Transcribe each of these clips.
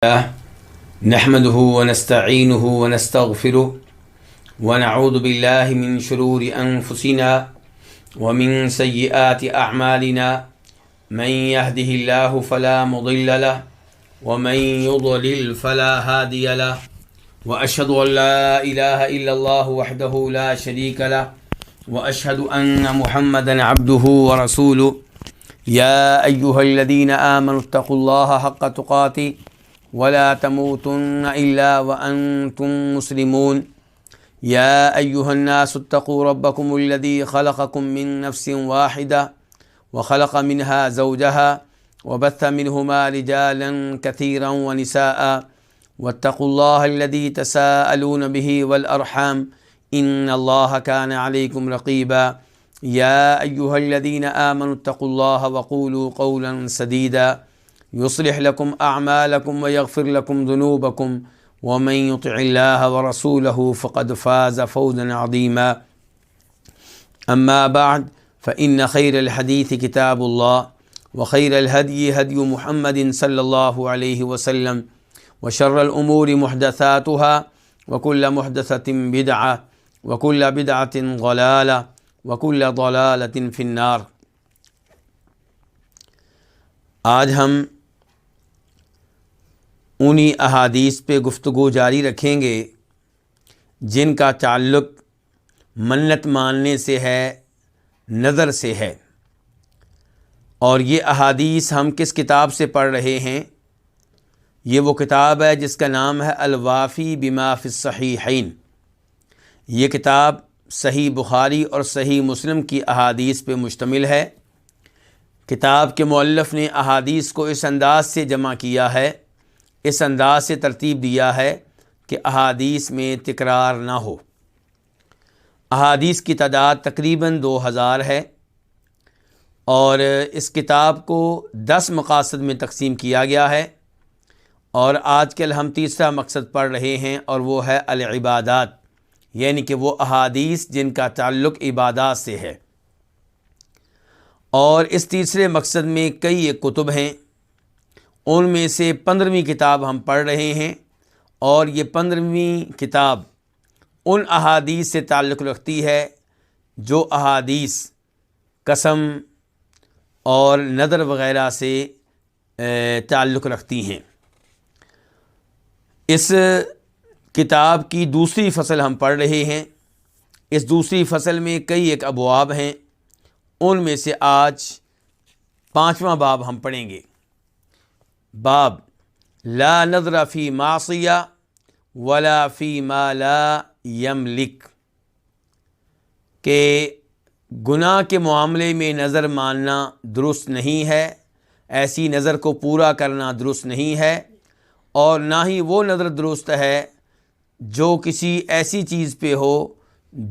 نحمده ونستعينه ونستغفره ونعوذ بالله من شرور أنفسنا ومن سيئات أعمالنا من يهده الله فلا مضل له ومن يضلل فلا هادي له وأشهد أن لا إله إلا الله وحده لا شريك له وأشهد أن محمدا عبده ورسوله يا أيها الذين آمنوا اتقوا الله حق تقاته ولا تموتن إلا وأنتم مسلمون يا أيها الناس اتقوا ربكم الذي خلقكم من نفس واحدة وخلق منها زوجها وبث منهما رجالا كثيرا ونساء واتقوا الله الذي تساءلون به والأرحام إن الله كان عليكم رقيبا يا أيها الذين آمنوا اتقوا الله وقولوا قولا سديدا يصلح لكم أعمالكم ويغفر لكم ذنوبكم ومن يطع الله ورسوله فقد فاز فوزا عظيما أما بعد فإن خير الحديث كتاب الله وخير الهدي هدي محمد صلى الله عليه وسلم وشر الأمور محدثاتها وكل محدثة بدعة وكل بدعة ضلالة وكل ضلالة في النار۔ آج ہم انہی احادیث پہ گفتگو جاری رکھیں گے جن کا تعلق منت ماننے سے ہے، نظر سے ہے۔ اور یہ احادیث ہم کس کتاب سے پڑھ رہے ہیں؟ یہ وہ کتاب ہے جس کا نام ہے الوافی بما فی الصحیحین۔ یہ کتاب صحیح بخاری اور صحیح مسلم کی احادیث پہ مشتمل ہے۔ کتاب کے مؤلف نے احادیث کو اس انداز سے جمع کیا ہے، اس انداز سے ترتیب دیا ہے کہ احادیث میں تکرار نہ ہو۔ احادیث کی تعداد تقریباً 2000 ہے اور اس کتاب کو 10 مقاصد میں تقسیم کیا گیا ہے، اور آج کل ہم تیسرا مقصد پڑھ رہے ہیں اور وہ ہے العبادات، یعنی کہ وہ احادیث جن کا تعلق عبادات سے ہے۔ اور اس تیسرے مقصد میں کئی ایک کتب ہیں، ان میں سے 15ویں کتاب ہم پڑھ رہے ہیں، اور یہ 15ویں کتاب ان احادیث سے تعلق رکھتی ہے جو احادیث قسم اور نظر وغیرہ سے تعلق رکھتی ہیں۔ اس کتاب کی دوسری فصل ہم پڑھ رہے ہیں۔ اس دوسری فصل میں کئی ایک ابواب ہیں، ان میں سے آج 5واں باب ہم پڑھیں گے۔ باب لا نظر فی معصیہ ولا فی ما لا یملک، کہ گناہ کے معاملے میں نظر ماننا درست نہیں ہے، ایسی نظر کو پورا کرنا درست نہیں ہے، اور نہ ہی وہ نظر درست ہے جو کسی ایسی چیز پہ ہو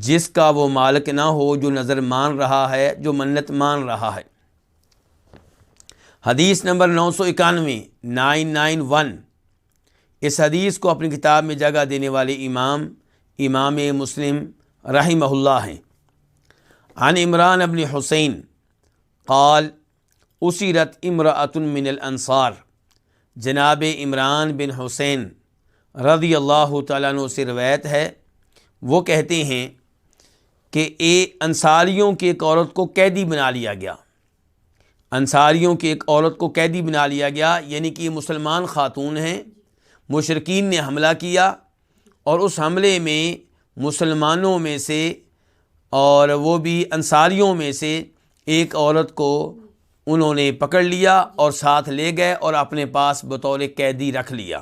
جس کا وہ مالک نہ ہو، جو نظر مان رہا ہے، جو منت مان رہا ہے۔ حدیث نمبر 991 اس حدیث کو اپنی کتاب میں جگہ دینے والے امام مسلم رحمہ اللہ ہیں۔ عن عمران بن حسین قال اسرت امرأۃ من الانصار، جناب عمران بن حسین رضی اللہ تعالیٰ عنہ سے روایت ہے، وہ کہتے ہیں کہ انصاریوں کی ایک عورت کو قیدی بنا لیا گیا۔ انصاریوں کی ایک عورت کو قیدی بنا لیا گیا، یعنی کہ یہ مسلمان خاتون ہیں، مشرکین نے حملہ کیا، اور اس حملے میں مسلمانوں میں سے اور وہ بھی انصاریوں میں سے ایک عورت کو انہوں نے پکڑ لیا اور ساتھ لے گئے اور اپنے پاس بطور قیدی رکھ لیا۔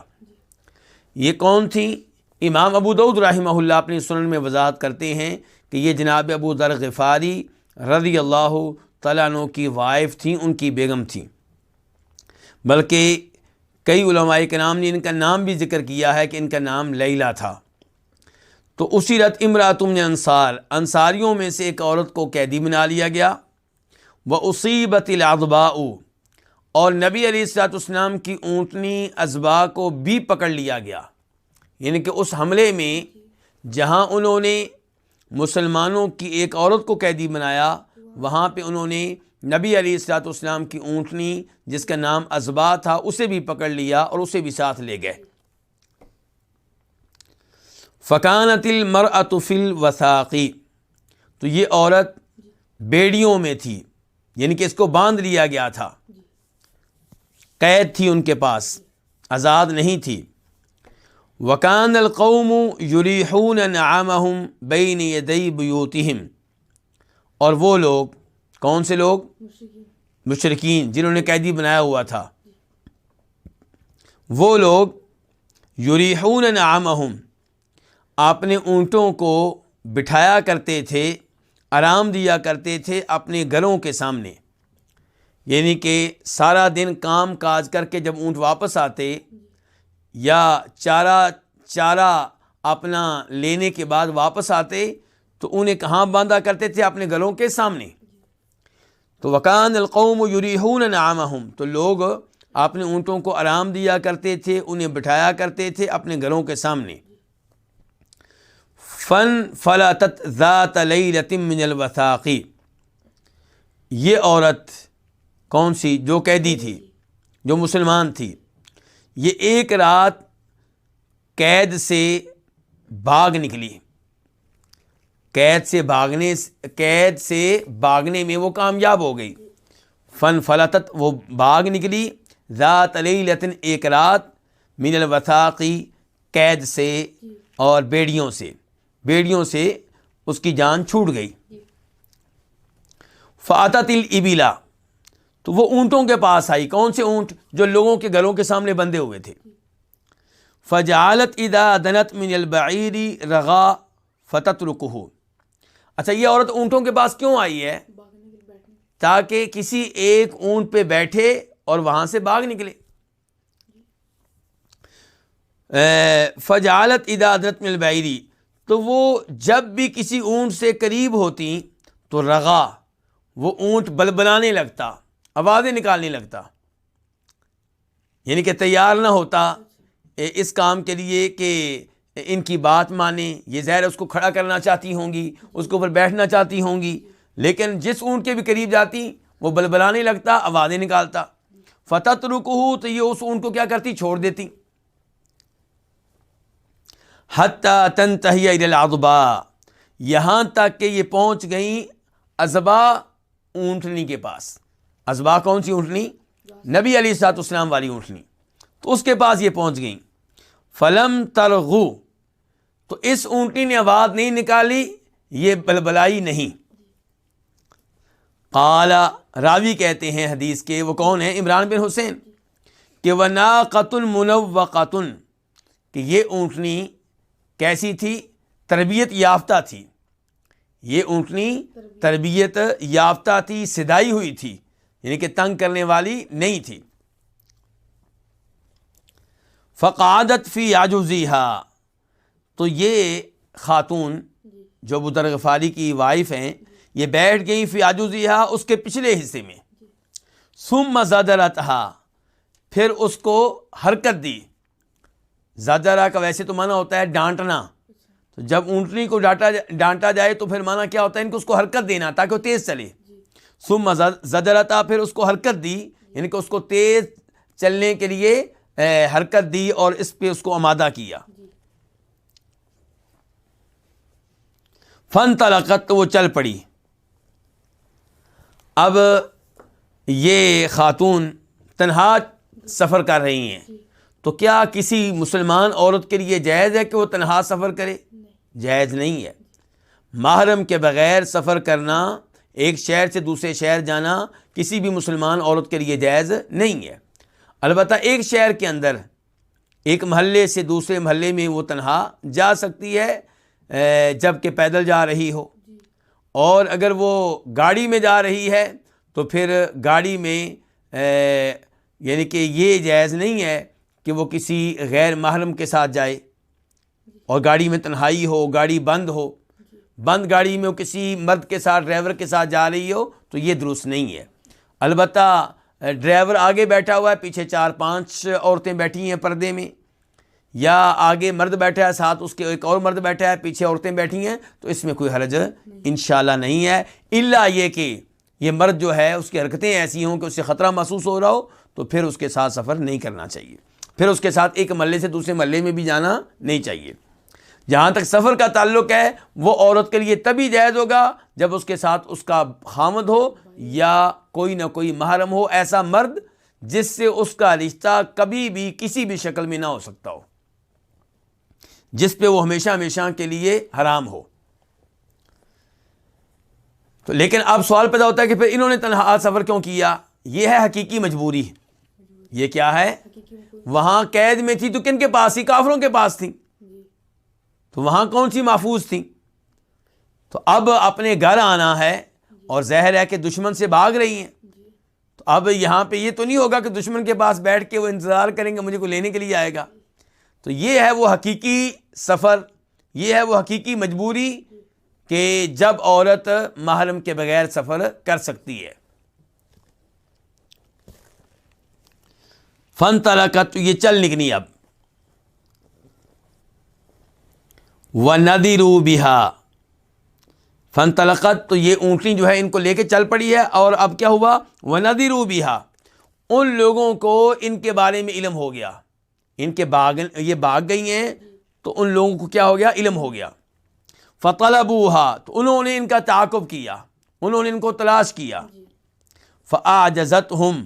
یہ کون تھیں؟ امام ابو داؤد رحمہ اللہ اپنی سنن میں وضاحت کرتے ہیں کہ یہ جناب ابو ذر غفاری رضی اللہ تعالیٰ عنہ کی وائف تھیں، ان کی بیگم تھیں۔ بلکہ کئی علماء کرام نے ان کا نام بھی ذکر کیا ہے کہ ان کا نام لیلہ تھا۔ تو اسرت امرأۃ من انصار، انصاریوں میں سے ایک عورت کو قیدی بنا لیا گیا۔ وَأُصِيبَتِ الْعَضْبَاءُ، اور نبی علیہ الصلوۃ والسلام کی اونٹنی عضباء کو بھی پکڑ لیا گیا، یعنی کہ اس حملے میں جہاں انہوں نے مسلمانوں کی ایک عورت کو قیدی بنایا، وہاں پہ انہوں نے نبی علیہ الصلوۃ والسلام کی اونٹنی جس کا نام عزبا تھا اسے بھی پکڑ لیا اور اسے بھی ساتھ لے گئے. فکانت المرأۃ فی الوثاق، تو یہ عورت بیڑیوں میں تھی، یعنی کہ اس کو باندھ لیا گیا تھا، قید تھی ان کے پاس، آزاد نہیں تھی. وکان القوم یریحون نعامہم بین یدی بیوتہم، اور وہ لوگ، کون سے لوگ؟ مشرکین جنہوں نے قیدی بنایا ہوا تھا، وہ لوگ یریحون نعامہم، اپنے اونٹوں کو بٹھایا کرتے تھے، آرام دیا کرتے تھے اپنے گھروں کے سامنے. یعنی کہ سارا دن کام کاج کر کے جب اونٹ واپس آتے یا چارہ اپنا لینے کے بعد واپس آتے تو انہیں کہاں باندھا کرتے تھے؟ اپنے گھروں کے سامنے. تو وکان القوم یریحون نعامہم، تو لوگ اپنے اونٹوں کو آرام دیا کرتے تھے، انہیں بٹھایا کرتے تھے اپنے گھروں کے سامنے. فلتت ذات لیلۃ من الوثاق، یہ عورت کون سی؟ جو قیدی تھی، جو مسلمان تھی، یہ ایک رات قید سے بھاگ نکلی. قید سے بھاگنے میں وہ کامیاب ہو گئی. فلتت، وہ بھاگ نکلی، ذات لیلۃ، ایک رات، من الوثاق، قید سے اور بیڑیوں سے اس کی جان چھوٹ گئی. فاتت الابل، تو وہ اونٹوں کے پاس آئی. کون سے اونٹ؟ جو لوگوں کے گھروں کے سامنے بندھے ہوئے تھے. فجعلت اذا دنت من البعیر رغا فتترکہ، اچھا یہ عورت اونٹوں کے پاس کیوں آئی ہے؟ تاکہ کسی ایک اونٹ پہ بیٹھے اور وہاں سے بھاگ نکلے. فجعلت اذا دنت من البعیر، تو وہ جب بھی کسی اونٹ سے قریب ہوتی تو رغا، وہ اونٹ بلبلانے لگتا، آوازیں نکالنے لگتا، یعنی کہ تیار نہ ہوتا اس کام کے لیے کہ ان کی بات مانے. یہ ظاہر اس کو کھڑا کرنا چاہتی ہوں گی، اس کے اوپر بیٹھنا چاہتی ہوں گی، لیکن جس اونٹ کے بھی قریب جاتی وہ بلبلانے لگتا، آوازیں نکالتا. فتترکہ، تو یہ اس اونٹ کو کیا کرتی؟ چھوڑ دیتی. حتی تنتہی الی العضباء، یہاں تک کہ یہ پہنچ گئیں عزبا اونٹنی کے پاس. عزبا کون سی اونٹنی؟ نبی علیہ الصلوۃ والسلام والی اونٹنی. تو اس کے پاس یہ پہنچ گئیں. فلم ترغو، تو اس اونٹنی نے آواز نہیں نکالی، یہ بلبلائی نہیں. قال، راوی کہتے ہیں حدیث کے، وہ کون ہیں؟ عمران بن حسین، کہ وَنَاقَةٌ مُنَوَّقَةٌ، کہ یہ اونٹنی کیسی تھی؟ تربیت یافتہ تھی. یہ اونٹنی تربیت یافتہ تھی، سدائی ہوئی تھی، یعنی کہ تنگ کرنے والی نہیں تھی. فقعدت فی عجوزها، تو یہ خاتون جو ابو ذر غفاری کی وائف ہیں، یہ بیٹھ گئیں فی عجوزها، اس کے پچھلے حصے میں. ثم زجرتها، پھر اس کو حرکت دی. زجرہ کا ویسے تو معنی ہوتا ہے ڈانٹنا، تو جب اونٹنی کو ڈانٹا جائے تو پھر معنی کیا ہوتا ہے؟ ان کو اس کو حرکت دینا تاکہ وہ تیز چلے. ثم زجرتها، پھر اس کو حرکت دی، یعنی کہ اس کو تیز چلنے کے لیے حرکت دی اور اس پہ اس کو آمادہ کیا. فانطلقت، تو وہ چل پڑی. اب یہ خاتون تنہا سفر کر رہی ہیں، تو کیا کسی مسلمان عورت کے لیے جائز ہے کہ وہ تنہا سفر کرے؟ جائز نہیں ہے. محرم کے بغیر سفر کرنا، ایک شہر سے دوسرے شہر جانا کسی بھی مسلمان عورت کے لیے جائز نہیں ہے. البتہ ایک شہر کے اندر ایک محلے سے دوسرے محلے میں وہ تنہا جا سکتی ہے جب کہ پیدل جا رہی ہو، اور اگر وہ گاڑی میں جا رہی ہے تو پھر گاڑی میں یعنی کہ یہ جائز نہیں ہے کہ وہ کسی غیر محرم کے ساتھ جائے اور گاڑی میں تنہائی ہو، گاڑی بند ہو، بند گاڑی میں وہ کسی مرد کے ساتھ، ڈرائیور کے ساتھ جا رہی ہو، تو یہ درست نہیں ہے. البتہ ڈرائیور آگے بیٹھا ہوا ہے، پیچھے 4-5 عورتیں بیٹھی ہیں پردے میں، یا آگے مرد بیٹھا ہے، ساتھ اس کے ایک اور مرد بیٹھا ہے، پیچھے عورتیں بیٹھی ہیں، تو اس میں کوئی حرج انشاءاللہ نہیں ہے. الا یہ کہ یہ مرد جو ہے اس کی حرکتیں ایسی ہوں کہ اس سے خطرہ محسوس ہو رہا ہو تو پھر اس کے ساتھ سفر نہیں کرنا چاہیے، پھر اس کے ساتھ ایک محلے سے دوسرے محلے میں بھی جانا نہیں چاہیے۔ جہاں تک سفر کا تعلق ہے وہ عورت کے لیے تبھی جائز ہوگا جب اس کے ساتھ اس کا خامد ہو یا کوئی نہ کوئی محرم ہو، ایسا مرد جس سے اس کا رشتہ کبھی بھی کسی بھی شکل میں نہ ہو سکتا ہو، جس پہ وہ ہمیشہ ہمیشہ کے لیے حرام ہو۔ تو لیکن اب سوال پیدا ہوتا ہے کہ پھر انہوں نے تنہا سفر کیوں کیا؟ یہ ہے حقیقی مجبوری۔ یہ کیا ہے؟ وہاں قید میں تھی تو کن کے پاس تھی؟ کافروں کے پاس تھی، تو وہاں کون سی محفوظ تھی؟ تو اب اپنے گھر آنا ہے اور ظاہر ہے کہ دشمن سے بھاگ رہی ہیں، تو اب یہاں پہ یہ تو نہیں ہوگا کہ دشمن کے پاس بیٹھ کے وہ انتظار کریں گے مجھے کو لینے کے لیے آئے گا۔ تو یہ ہے وہ حقیقی سفر، یہ ہے وہ حقیقی مجبوری کہ جب عورت محرم کے بغیر سفر کر سکتی ہے۔ فانطلقت، تو یہ چل نکلی اب، وَنَذِرُوا بِهَا، فانطلقت تو یہ اونٹنی جو ہے ان کو لے کے چل پڑی ہے، اور اب کیا ہوا؟ وَنَذِرُوا بِهَا، ان لوگوں کو ان کے بارے میں علم ہو گیا، ان کے یہ بھاگ گئی ہیں تو ان لوگوں کو کیا ہو گیا؟ علم ہو گیا۔ فَطَلَبُوهَا، تو انہوں نے ان کا تعاقب کیا، انہوں نے ان کو تلاش کیا۔ فَأَعْجَزَتْهُمْ،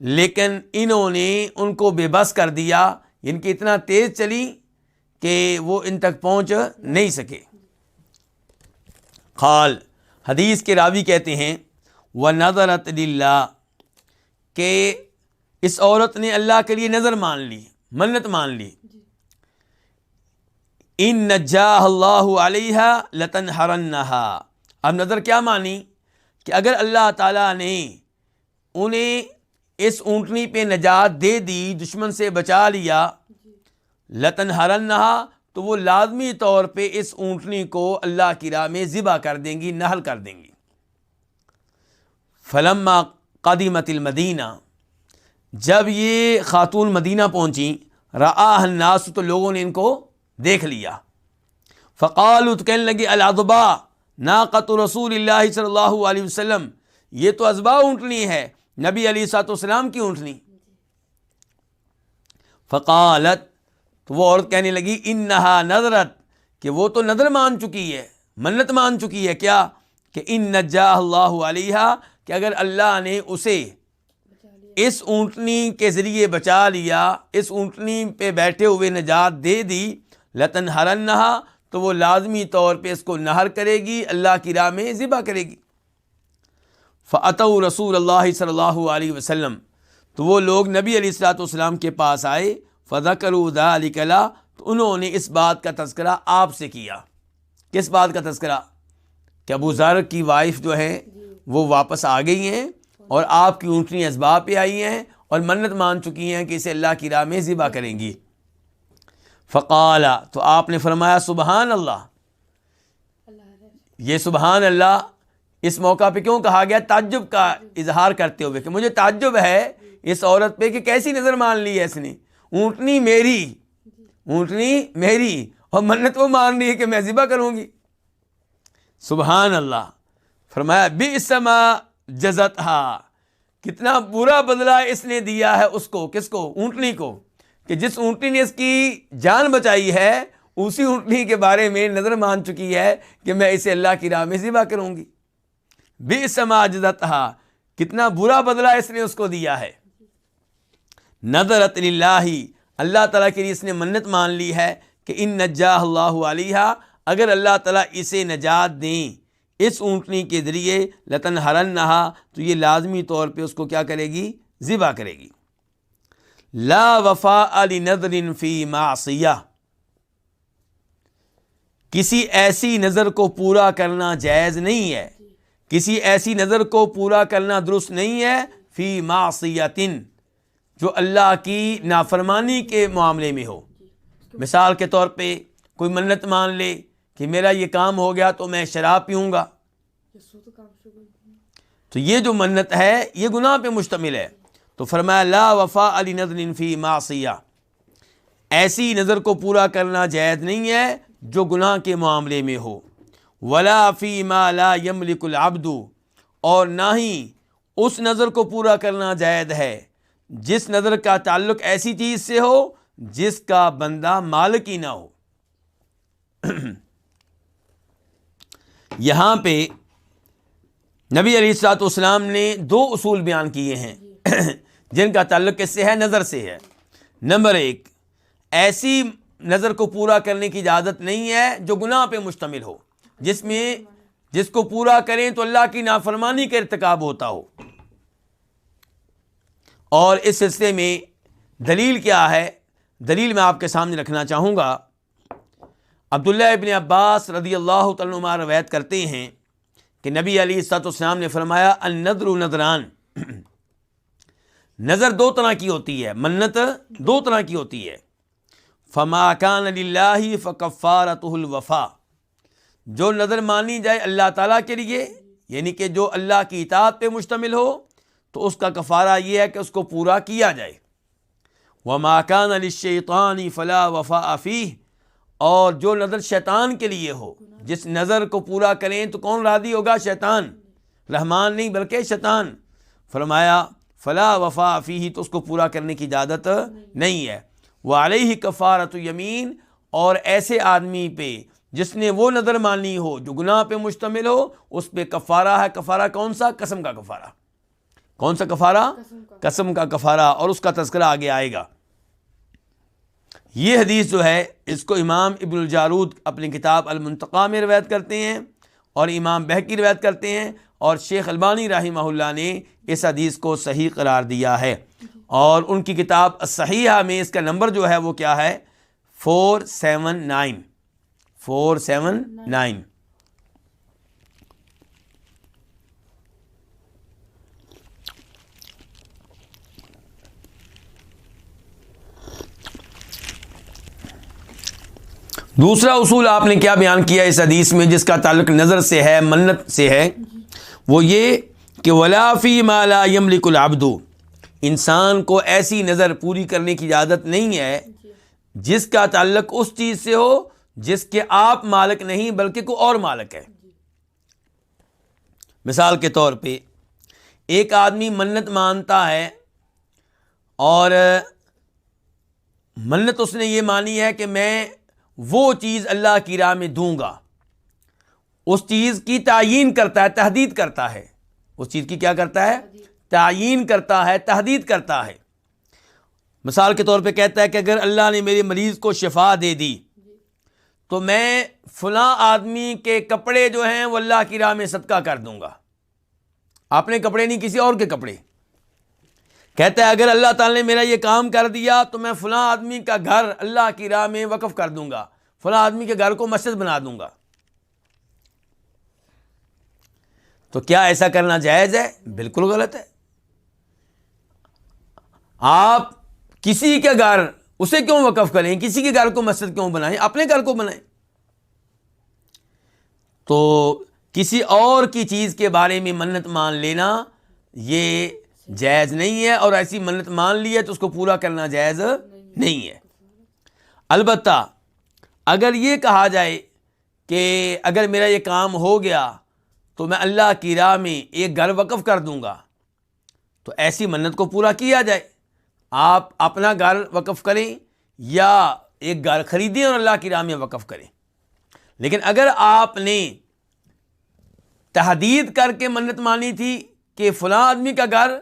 لیکن انہوں نے ان کو بے بس کر دیا، ان کی اتنا تیز چلی کہ وہ ان تک پہنچ نہیں سکے۔ قال، حدیث کے راوی کہتے ہیں وَنَظَرَتْ لِلَّهِ، کہ اس عورت نے اللہ کے لیے نظر مان لی، منت مان لی۔ ان نجاہ اللہ علیہ لتنہرنہا، اب نظر کیا مانی کہ اگر اللہ تعالیٰ نے انہیں اس اونٹنی پہ نجات دے دی، دشمن سے بچا لیا، لتنہرنہا، تو وہ لازمی طور پہ اس اونٹنی کو اللہ کی راہ میں ذبح کر دیں گی، نحل کر دیں گی۔ فلما قدمت المدینہ، جب یہ خاتون مدینہ پہنچیں، رآہ الناس، تو لوگوں نے ان کو دیکھ لیا۔ فقالوا، تو کہنے لگے العظباء ناقۃ رسول اللہ صلی اللہ علیہ وسلم، یہ تو عظبا اونٹنی ہے، نبی علیہ الصلوۃ والسلام کی اونٹنی۔ فقالت، تو وہ عورت کہنے لگی انہا نذرت، کہ وہ تو نظر مان چکی ہے، منت مان چکی ہے، کیا؟ کہ ان نجاہ اللہ علیہ، کہ اگر اللہ نے اسے اس اونٹنی کے ذریعے بچا لیا، اس اونٹنی پہ بیٹھے ہوئے نجات دے دی، لتنہرنہا، تو وہ لازمی طور پہ اس کو نہر کرے گی، اللہ کی راہ میں ذبح کرے گی۔ فَأَتَوْا رسول اللہ صلی اللہ علیہ وسلم، تو وہ لوگ نبی علیہ الصلوۃ والسلام کے پاس آئے، فَذَكَرُوا ذَلِكَ لَهُ، تو انہوں نے اس بات کا تذکرہ آپ سے کیا۔ کس بات کا تذکرہ؟ کہ ابو ذر کی وائف جو ہیں وہ واپس آ گئی ہیں اور آپ کی اونٹنی اسباب پہ آئی ہیں اور منت مان چکی ہیں کہ اسے اللہ کی راہ میں ذبح کریں گی۔ فقال، تو آپ نے فرمایا سبحان اللہ، یہ سبحان اللہ اس موقع پہ کیوں کہا گیا؟ تعجب کا اظہار کرتے ہوئے کہ مجھے تعجب ہے اس عورت پہ کہ کیسی نظر مان لی ہے اس نے، اونٹنی میری، اونٹنی میری، اور منت وہ مان رہی ہے کہ میں ذبح کروں گی۔ سبحان اللہ۔ فرمایا بئس ما جزتھا، کتنا برا بدلہ اس نے دیا ہے اس کو، کس کو؟ اونٹنی کو، کہ جس اونٹنی نے اس کی جان بچائی ہے اسی اونٹنی کے بارے میں نظر مان چکی ہے کہ میں اسے اللہ کی راہ میں ذبح کروں گی۔ بئس ما جزتھا، کتنا برا بدلہ اس نے اس کو دیا ہے۔ نظرت للہ، اللہ تعالیٰ کے لیے اس نے منت مان لی ہے کہ ان نجاہ اللہ علیہ، اگر اللہ تعالیٰ اسے نجات دیں اس اونٹنی کے ذریعے، لتنہرنہا، تو یہ لازمی طور پہ اس کو کیا کرے گی؟ ذبح کرے گی۔ لا وفاء لنذر فی معصیہ، کسی ایسی نظر کو پورا کرنا جائز نہیں ہے، کسی ایسی نظر کو پورا کرنا درست نہیں ہے، فی معصیۃ، جو اللہ کی نافرمانی کے معاملے میں ہو۔ مثال کے طور پہ کوئی منت مان لے کہ میرا یہ کام ہو گیا تو میں شراب پیوں گا، تو یہ جو منت ہے یہ گناہ پہ مشتمل ہے۔ تو فرمایا لا وفاء لنذر فی معصیہ، ایسی نظر کو پورا کرنا جائز نہیں ہے جو گناہ کے معاملے میں ہو۔ ولا فی ما لا یملک العبد، اور نہ ہی اس نظر کو پورا کرنا جائز ہے جس نظر کا تعلق ایسی چیز سے ہو جس کا بندہ مالک ہی نہ ہو۔ یہاں پہ نبی علیہ الصلوۃ والسلام نے 2 اصول بیان کیے ہیں جن کا تعلق کس سے ہے؟ نظر سے ہے۔ نمبر 1، ایسی نظر کو پورا کرنے کی اجازت نہیں ہے جو گناہ پہ مشتمل ہو، جس کو پورا کریں تو اللہ کی نافرمانی کا ارتکاب ہوتا ہو۔ اور اس سلسلے میں دلیل کیا ہے؟ دلیل میں آپ کے سامنے رکھنا چاہوں گا۔ عبداللہ ابن عباس رضی اللہ تعالیٰ عنہما روایت کرتے ہیں کہ نبی علیہ الصلوۃ والسلام نے فرمایا النذر نذران، نظر 2 طرح کی ہوتی ہے، منت 2 طرح کی ہوتی ہے۔ فما کان للہ فکفارتہ الوفاء، جو نظر مانی جائے اللہ تعالیٰ کے لیے، یعنی کہ جو اللہ کی اطاعت پہ مشتمل ہو، تو اس کا کفارہ یہ ہے کہ اس کو پورا کیا جائے۔ وما کان للشیطان فلا وفاء فیہ، اور جو نظر شیطان کے لیے ہو، جس نظر کو پورا کریں تو کون راضی ہوگا؟ شیطان، رحمان نہیں بلکہ شیطان۔ فرمایا فلا وفاء فیہ، تو اس کو پورا کرنے کی اجازت نہیں ہے۔ وعلیہ کفارۃ یمین، اور ایسے آدمی پہ جس نے وہ نظر مانی ہو جو گناہ پہ مشتمل ہو، اس پہ کفارہ ہے۔ کفارہ کون سا؟ قسم کا کفارہ۔ کون سا کفارہ؟ قسم کا کفارہ، اور اس کا تذکرہ آگے آئے گا۔ یہ حدیث جو ہے اس کو امام ابن الجارود اپنی کتاب المنتقیٰ میں روایت کرتے ہیں، اور امام بہقی روایت کرتے ہیں، اور شیخ البانی رحمہ اللہ نے اس حدیث کو صحیح قرار دیا ہے، اور ان کی کتاب الصحیحہ میں اس کا نمبر جو ہے وہ کیا ہے؟ 479۔ دوسرا اصول آپ نے کیا بیان کیا اس حدیث میں جس کا تعلق نظر سے ہے، منت سے ہے؟ وہ یہ کہ ولا فی ما لا یملک العبد، انسان کو ایسی نظر پوری کرنے کی اجازت نہیں ہے جس کا تعلق اس چیز سے ہو جس کے آپ مالک نہیں بلکہ کوئی اور مالک ہے۔ مثال کے طور پہ ایک آدمی منت مانتا ہے، اور منت اس نے یہ مانی ہے کہ میں وہ چیز اللہ کی راہ میں دوں گا، اس چیز کی تعیین کرتا ہے، تحدید کرتا ہے، اس چیز کی کیا کرتا ہے؟ تعیین کرتا ہے، تحدید کرتا ہے۔ مثال کے طور پہ کہتا ہے کہ اگر اللہ نے میرے مریض کو شفا دے دی تو میں فلاں آدمی کے کپڑے جو ہیں وہ اللہ کی راہ میں صدقہ کر دوں گا، اپنے کپڑے نہیں، کسی اور کے کپڑے۔ کہتا ہے اگر اللہ تعالیٰ نے میرا یہ کام کر دیا تو میں فلاں آدمی کا گھر اللہ کی راہ میں وقف کر دوں گا، فلاں آدمی کے گھر کو مسجد بنا دوں گا۔ تو کیا ایسا کرنا جائز ہے؟ بالکل غلط ہے۔ آپ کسی کے گھر اسے کیوں وقف کریں؟ کسی کے گھر کو مسجد کیوں بنائیں؟ اپنے گھر کو بنائیں۔ تو کسی اور کی چیز کے بارے میں منت مان لینا یہ جائز نہیں ہے، اور ایسی منت مان لی ہے تو اس کو پورا کرنا جائز نہیں ہے۔ البتہ اگر یہ کہا جائے کہ اگر میرا یہ کام ہو گیا تو میں اللہ کی راہ میں ایک گھر وقف کر دوں گا، تو ایسی منت کو پورا کیا جائے۔ آپ اپنا گھر وقف کریں یا ایک گھر خریدیں اور اللہ کی راہ میں وقف کریں، لیکن اگر آپ نے تحدید کر کے منت مانی تھی کہ فلاں آدمی کا گھر،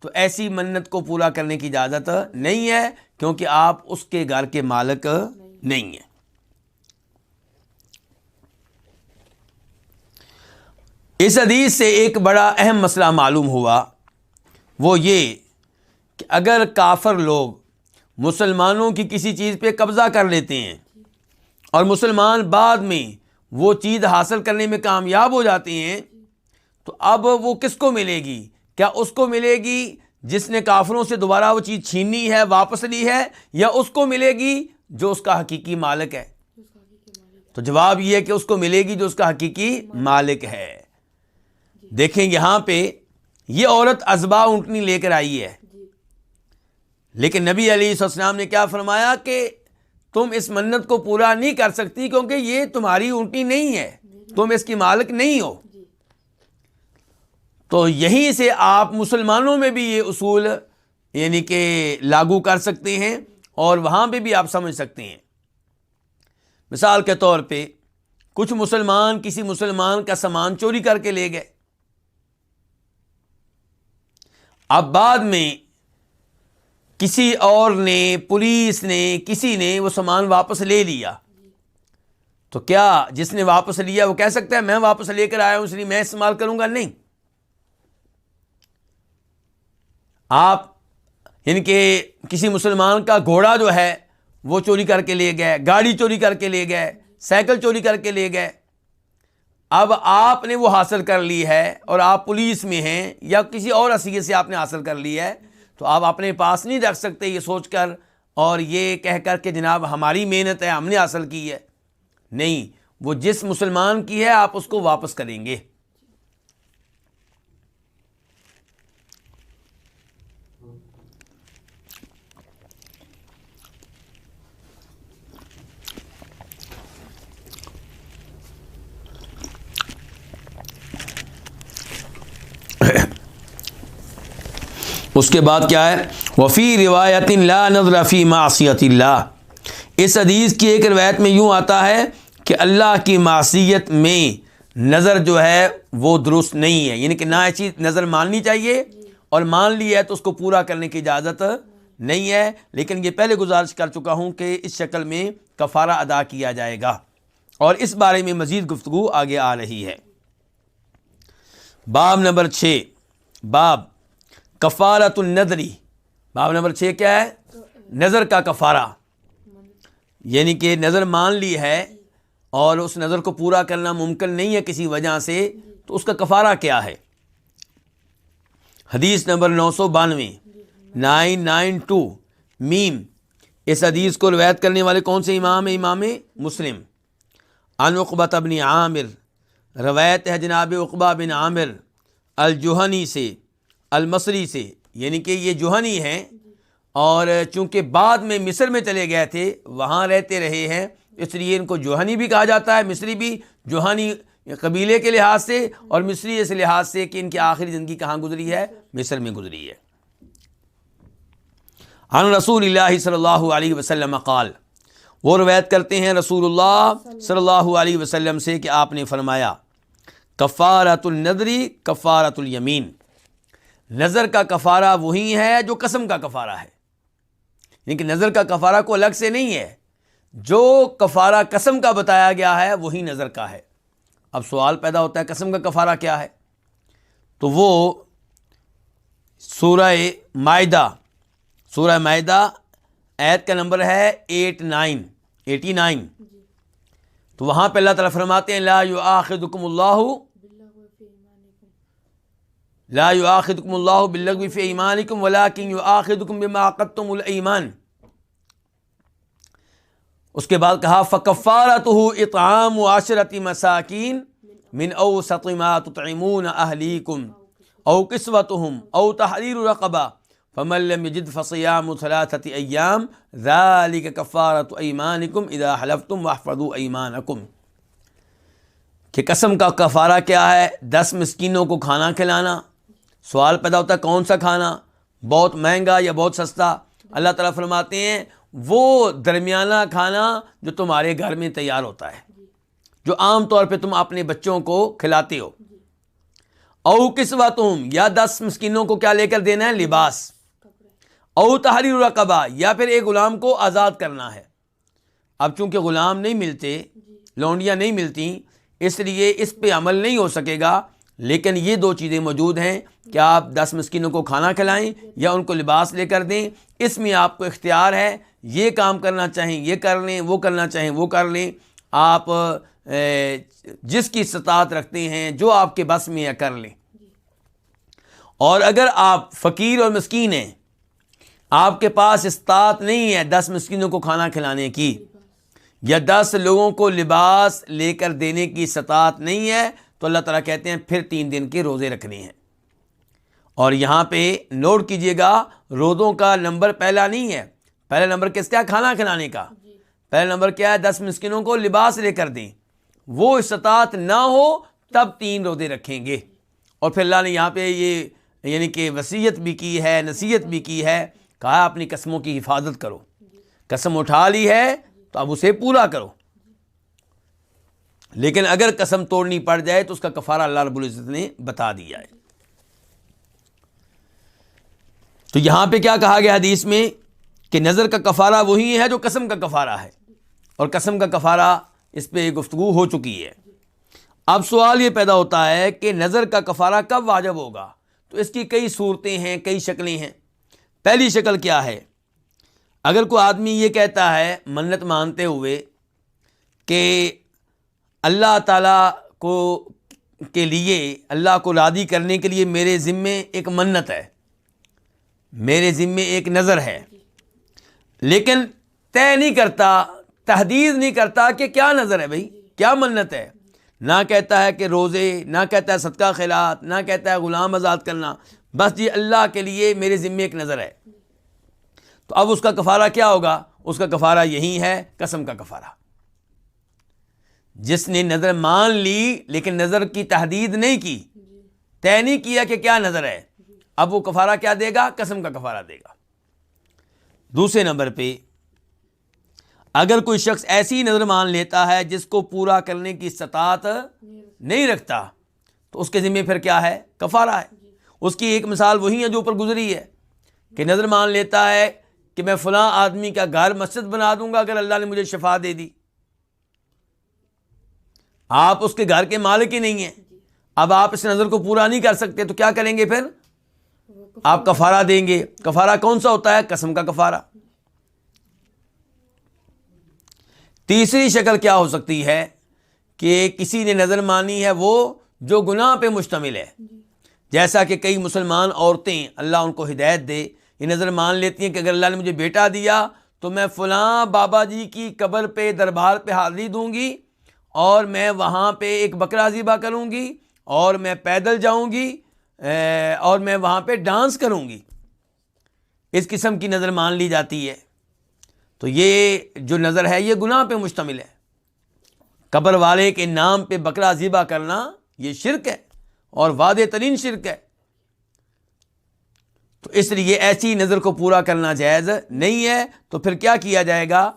تو ایسی منت کو پورا کرنے کی اجازت نہیں ہے، کیونکہ آپ اس کے گھر کے مالک نہیں ہیں۔ اس حدیث سے ایک بڑا اہم مسئلہ معلوم ہوا، وہ یہ کہ اگر کافر لوگ مسلمانوں کی کسی چیز پہ قبضہ کر لیتے ہیں اور مسلمان بعد میں وہ چیز حاصل کرنے میں کامیاب ہو جاتے ہیں، تو اب وہ کس کو ملے گی؟ کیا اس کو ملے گی جس نے کافروں سے دوبارہ وہ چیز چھینی ہے، واپس لی ہے، یا اس کو ملے گی جو اس کا حقیقی مالک ہے؟ تو جواب یہ ہے کہ اس کو ملے گی جو اس کا حقیقی مالک ہے۔ دیکھیں یہاں پہ یہ عورت ازبا اونٹنی لے کر آئی ہے، لیکن نبی علیہ السلام نے کیا فرمایا کہ تم اس منت کو پورا نہیں کر سکتی کیونکہ یہ تمہاری اونٹنی نہیں ہے، تم اس کی مالک نہیں ہو۔ تو یہیں سے آپ مسلمانوں میں بھی یہ اصول یعنی کہ لاگو کر سکتے ہیں اور وہاں پہ بھی آپ سمجھ سکتے ہیں۔ مثال کے طور پہ کچھ مسلمان کسی مسلمان کا سامان چوری کر کے لے گئے، اب بعد میں کسی اور نے، پولیس نے، کسی نے وہ سامان واپس لے لیا، تو کیا جس نے واپس لیا وہ کہہ سکتا ہے میں واپس لے کر آیا ہوں اس لیے میں استعمال کروں گا؟ نہیں۔ آپ یعنی کہ کسی مسلمان کا گھوڑا جو ہے وہ چوری کر کے لے گئے، گاڑی چوری کر کے لے گئے، سائیکل چوری کر کے لے گئے، اب آپ نے وہ حاصل کر لی ہے اور آپ پولیس میں ہیں یا کسی اور حیثیت سے آپ نے حاصل کر لی ہے، تو آپ اپنے پاس نہیں رکھ سکتے یہ سوچ کر اور یہ کہہ کر کہ جناب ہماری محنت ہے، ہم نے حاصل کی ہے۔ نہیں، وہ جس مسلمان کی ہے آپ اس کو واپس کریں گے۔ اس کے بعد کیا ہے؟ وفی روایت لا نظر فی معصیت اللہ، اس حدیث کی ایک روایت میں یوں آتا ہے کہ اللہ کی معصیت میں نظر جو ہے وہ درست نہیں ہے، یعنی کہ نہ ایسی نظر ماننی چاہیے اور مان لی ہے تو اس کو پورا کرنے کی اجازت نہیں ہے، لیکن یہ پہلے گزارش کر چکا ہوں کہ اس شکل میں کفارہ ادا کیا جائے گا، اور اس بارے میں مزید گفتگو آگے آ رہی ہے۔ باب نمبر 6، باب کفارۃ النذری۔ باب نمبر 6 کیا ہے؟ نظر کا کفارہ، یعنی کہ نظر مان لی ہے اور اس نظر کو پورا کرنا ممکن نہیں ہے کسی وجہ سے، تو اس کا کفارہ کیا ہے؟ حدیث نمبر 992 992 میم، اس حدیث کو روایت کرنے والے کون سے امام ہیں؟ امام مسلم۔ عن عقبہ بن عامر، روایت ہے جناب عقبہ بن عامر الجہنی سے، المصری سے، یعنی کہ یہ جوہنی ہیں اور چونکہ بعد میں مصر میں چلے گئے تھے، وہاں رہتے رہے ہیں، اس لیے ان کو جوہنی بھی کہا جاتا ہے، مصری بھی۔ جوہنی قبیلے کے لحاظ سے اور مصری اس لحاظ سے کہ ان کی آخری زندگی کہاں گزری ہے؟ مصر میں گزری ہے۔ عن رسول اللہ صلی اللہ علیہ وسلم قال، وہ روایت کرتے ہیں رسول اللہ صلی اللہ علیہ وسلم سے کہ آپ نے فرمایا کفارۃ النذری کفارۃ الیمین، نظر کا کفارہ وہی ہے جو قسم کا کفارہ ہے، لیکن نظر کا کفارہ کو الگ سے نہیں ہے، جو کفارہ قسم کا بتایا گیا ہے وہی نظر کا ہے۔ اب سوال پیدا ہوتا ہے قسم کا کفارہ کیا ہے؟ تو وہ سورہ مائدہ آیت کا نمبر ہے 89، تو وہاں پہ اللہ تعالیٰ فرماتے ہیں لا یؤاخذکم اللہ باللغو فی ایمانکم ولکن یؤاخذکم بما عقدتم الایمان۔ اس کے بعد کہا فکفارتہ اطعام 10 مساکین من اوسط ما تطعمون اہلیکم او کسوتہم او تحریر رقبہ فمن لم یجد فصیام 3 ایام ذلک کفارۃ ایمانکم اذا حلفتم واحفظوا ایمانکم، کہ قسم کا کفارہ کیا ہے؟ 10 مسکینوں کو کھانا کھلانا۔ سوال پیدا ہوتا ہے کون سا کھانا؟ بہت مہنگا یا بہت سستا؟ اللہ تعالیٰ فرماتے ہیں وہ درمیانہ کھانا جو تمہارے گھر میں تیار ہوتا ہے، جو عام طور پہ تم اپنے بچوں کو کھلاتے ہو۔ او کسوتہم، یا 10 مسکینوں کو کیا لے کر دینا ہے؟ لباس۔ او تحریر رقبہ، یا پھر ایک غلام کو آزاد کرنا ہے۔ اب چونکہ غلام نہیں ملتے، لونڈیاں نہیں ملتی، اس لیے اس پہ عمل نہیں ہو سکے گا، لیکن یہ 2 چیزیں موجود ہیں کہ آپ 10 مسکینوں کو کھانا کھلائیں یا ان کو لباس لے کر دیں، اس میں آپ کو اختیار ہے، یہ کام کرنا چاہیں یہ کر لیں، وہ کرنا چاہیں وہ کر لیں، آپ جس کی استطاعت رکھتے ہیں جو آپ کے بس میں ہے کر لیں۔ اور اگر آپ فقیر اور مسکین ہیں، آپ کے پاس استطاعت نہیں ہے 10 مسکینوں کو کھانا کھلانے کی یا 10 لوگوں کو لباس لے کر دینے کی استطاعت نہیں ہے، تو اللہ تعالیٰ کہتے ہیں پھر 3 دن کے روزے رکھنے ہیں۔ اور یہاں پہ نوٹ کیجئے گا روزوں کا نمبر پہلا نہیں ہے، پہلا نمبر کس کا؟ کھانا کھلانے کا۔ پہلا نمبر کیا ہے؟ 10 مسکینوں کو لباس لے کر دیں، وہ استطاعت نہ ہو تب 3 روزے رکھیں گے، اور پھر اللہ نے یہاں پہ یہ یعنی کہ وصیت بھی کی ہے، نصیحت بھی کی ہے، کہا اپنی قسموں کی حفاظت کرو، قسم اٹھا لی ہے تو اب اسے پورا کرو، لیکن اگر قسم توڑنی پڑ جائے تو اس کا کفارہ اللہ رب العزت نے بتا دیا ہے۔ تو یہاں پہ کیا کہا گیا حدیث میں کہ نظر کا کفارہ وہی ہے جو قسم کا کفارہ ہے، اور قسم کا کفارہ اس پہ گفتگو ہو چکی ہے۔ اب سوال یہ پیدا ہوتا ہے کہ نظر کا کفارہ کب واجب ہوگا؟ تو اس کی کئی صورتیں ہیں، کئی شکلیں ہیں۔ پہلی شکل کیا ہے؟ اگر کوئی آدمی یہ کہتا ہے منت مانتے ہوئے کہ اللہ تعالیٰ کو کے لیے، اللہ کو راضی کرنے کے لیے میرے ذمے ایک منت ہے، میرے ذمے ایک نظر ہے، لیکن طے نہیں کرتا، تحدید نہیں کرتا کہ کیا نظر ہے بھائی، کیا منت ہے، نہ کہتا ہے کہ روزے، نہ کہتا ہے صدقہ خیرات، نہ کہتا ہے غلام آزاد کرنا، بس جی اللہ کے لیے میرے ذمے ایک نظر ہے۔ تو اب اس کا کفارہ کیا ہوگا؟ اس کا کفارہ یہی ہے، قسم کا کفارہ۔ جس نے نظر مان لی لیکن نظر کی تحدید نہیں کی، طے نہیں کیا کہ کیا نظر ہے، اب وہ کفارہ کیا دے گا؟ قسم کا کفارہ دے گا۔ دوسرے نمبر پہ اگر کوئی شخص ایسی نظر مان لیتا ہے جس کو پورا کرنے کی استطاعت نہیں رکھتا تو اس کے ذمہ پھر کیا ہے؟ کفارہ ہے۔ اس کی ایک مثال وہی ہے جو اوپر گزری ہے کہ نظر مان لیتا ہے کہ میں فلاں آدمی کا گھر مسجد بنا دوں گا اگر اللہ نے مجھے شفا دے دی۔ آپ اس کے گھر کے مالک ہی نہیں ہیں، اب آپ اس نظر کو پورا نہیں کر سکتے تو کیا کریں گے؟ پھر آپ کفارہ دیں گے۔ کفارہ کون سا ہوتا ہے؟ قسم کا کفارہ۔ تیسری شکل کیا ہو سکتی ہے کہ کسی نے نظر مانی ہے وہ جو گناہ پہ مشتمل ہے، جیسا کہ کئی مسلمان عورتیں، اللہ ان کو ہدایت دے، یہ نظر مان لیتی ہیں کہ اگر اللہ نے مجھے بیٹا دیا تو میں فلاں بابا جی کی قبر پہ، دربار پہ حاضری دوں گی، اور میں وہاں پہ ایک بکرا ذبح کروں گی، اور میں پیدل جاؤں گی، اور میں وہاں پہ ڈانس کروں گی۔ اس قسم کی نظر مان لی جاتی ہے، تو یہ جو نظر ہے یہ گناہ پہ مشتمل ہے۔ قبر والے کے نام پہ بکرا ذبح کرنا یہ شرک ہے، اور واضح ترین شرک ہے۔ تو اس لیے ایسی نظر کو پورا کرنا جائز نہیں ہے۔ تو پھر کیا کیا جائے گا؟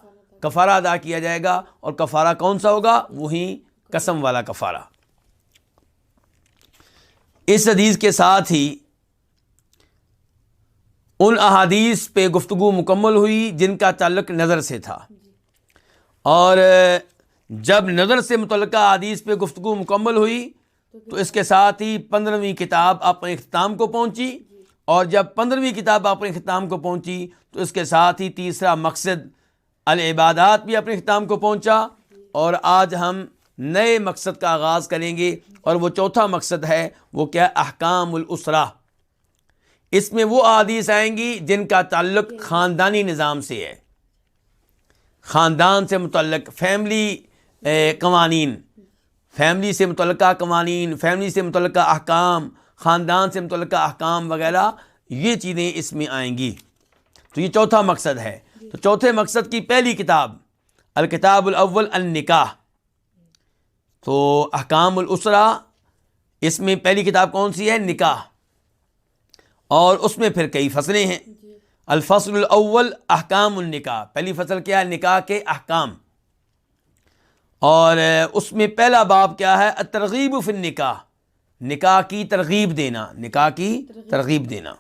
کفارہ ادا کیا جائے گا، اور کفارہ کون سا ہوگا؟ وہی قسم والا کفارہ۔ اس حدیث کے ساتھ ہی ان احادیث پہ گفتگو مکمل ہوئی جن کا تعلق نظر سے تھا، اور جب نظر سے متعلقہ احادیث پہ گفتگو مکمل ہوئی تو اس کے ساتھ ہی 15ویں کتاب اپنے اختتام کو پہنچی، اور جب 15ویں کتاب اپنے اختتام کو پہنچی تو اس کے ساتھ ہی تیسرا مقصد العبادات بھی اپنے اختتام کو پہنچا، اور آج ہم نئے مقصد کا آغاز کریں گے، اور وہ چوتھا مقصد ہے، وہ کیا؟ احکام الاسرہ۔ اس میں وہ احادیث آئیں گی جن کا تعلق خاندانی نظام سے ہے، خاندان سے متعلق، فیملی قوانین، فیملی سے متعلقہ قوانین، فیملی سے متعلقہ احکام، خاندان سے متعلقہ احکام وغیرہ، یہ چیزیں اس میں آئیں گی۔ تو یہ چوتھا مقصد ہے۔ تو چوتھے مقصد کی پہلی کتاب الکتاب الاول النکاح، تو احکام الاسرہ، اس میں پہلی کتاب کون سی ہے؟ نکاح، اور اس میں پھر کئی فصلیں ہیں۔ الفصل الاول احکام النکاح، پہلی فصل کیا ہے؟ نکاح کے احکام، اور اس میں پہلا باب کیا ہے؟ الترغیب فی النکاح، نکاح کی ترغیب دینا، نکاح کی ترغیب دینا۔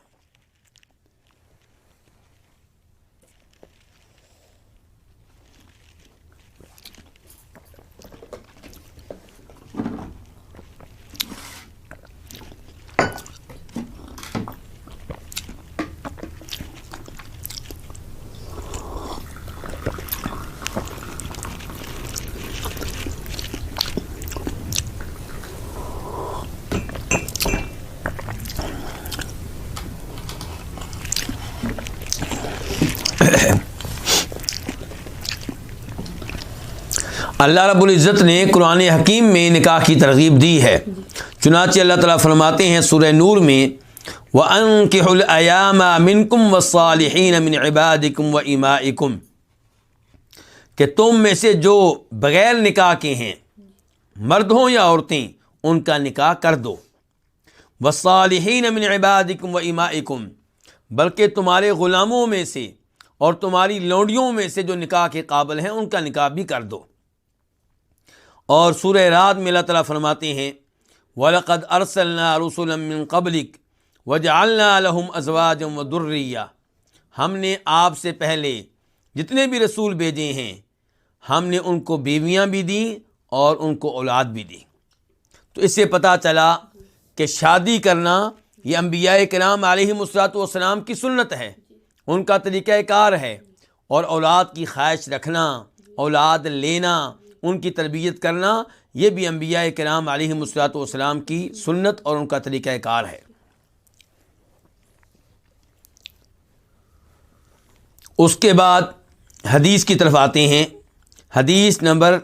اللہ رب العزت نے قرآن حکیم میں نکاح کی ترغیب دی ہے، چنانچہ اللہ تعالیٰ فرماتے ہیں سورہ نور میں وَأَنكِحُوا الْأَيَامَ مِنكُمْ وَالصَّالِحِينَ مِنْ عِبَادِكُمْ وَإِمَائِكُمْ، کہ تم میں سے جو بغیر نکاح کے ہیں، مرد ہوں یا عورتیں، ان کا نکاح کر دو۔ والصالحین من عبادکم و امائکم، بلکہ تمہارے غلاموں میں سے اور تمہاری لونڈیوں میں سے جو نکاح کے قابل ہیں ان کا نکاح بھی کر دو۔ اور سورہ رعد میں اللہ تعالیٰ فرماتے ہیں وَلَقَدْ أَرْسَلْنَا رُسُلًا مِّن قَبْلِكَ وَجَعَلْنَا لَهُمْ أَزْوَاجًا وَذُرِّيَّةً، ہم نے آپ سے پہلے جتنے بھی رسول بھیجے ہیں ہم نے ان کو بیویاں بھی دیں اور ان کو اولاد بھی دی۔ تو اس سے پتہ چلا کہ شادی کرنا یہ انبیاء کرام علیہم السلام کی سنت ہے، ان کا طریقہ کار ہے، اور اولاد کی خواہش رکھنا، اولاد لینا، ان کی تربیت کرنا، یہ بھی انبیاء کرام علیہم السلام کی سنت اور ان کا طریقہ کار ہے۔ اس کے بعد حدیث کی طرف آتے ہیں۔ حدیث نمبر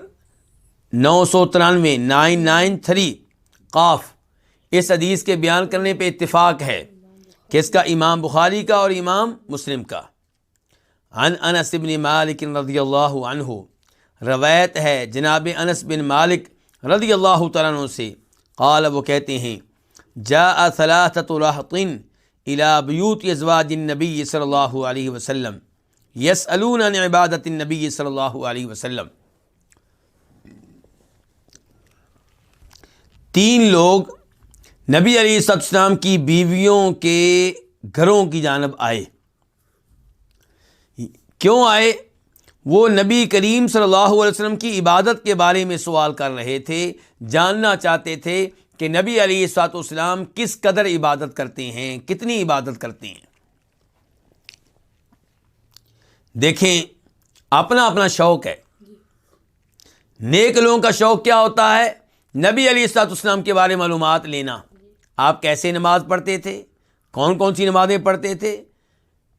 993 993 قاف، اس حدیث کے بیان کرنے پہ اتفاق ہے کہ اس کا امام بخاری کا اور امام مسلم کا۔ عن انس بن مالک رضی اللہ عنہ، روایت ہے جناب انس بن مالک رضی اللہ تعالیٰ عنہ سے، قال، وہ کہتے ہیں جاء ثلاثة رہط الى بیوت ازواج النبی صلی اللہ علیہ وسلم یسألون عن عبادت النبی صلی اللہ علیہ وسلم، 3 لوگ نبی علیہ السلام کی بیویوں کے گھروں کی جانب آئے۔ کیوں آئے؟ وہ نبی کریم صلی اللہ علیہ وسلم کی عبادت کے بارے میں سوال کر رہے تھے، جاننا چاہتے تھے کہ نبی علیہ السلام کس قدر عبادت کرتے ہیں، کتنی عبادت کرتے ہیں۔ دیکھیں، اپنا اپنا شوق ہے۔ نیک لوگوں کا شوق کیا ہوتا ہے؟ نبی علیہ السلام کے بارے میں معلومات لینا۔ آپ کیسے نماز پڑھتے تھے، کون کون سی نمازیں پڑھتے تھے،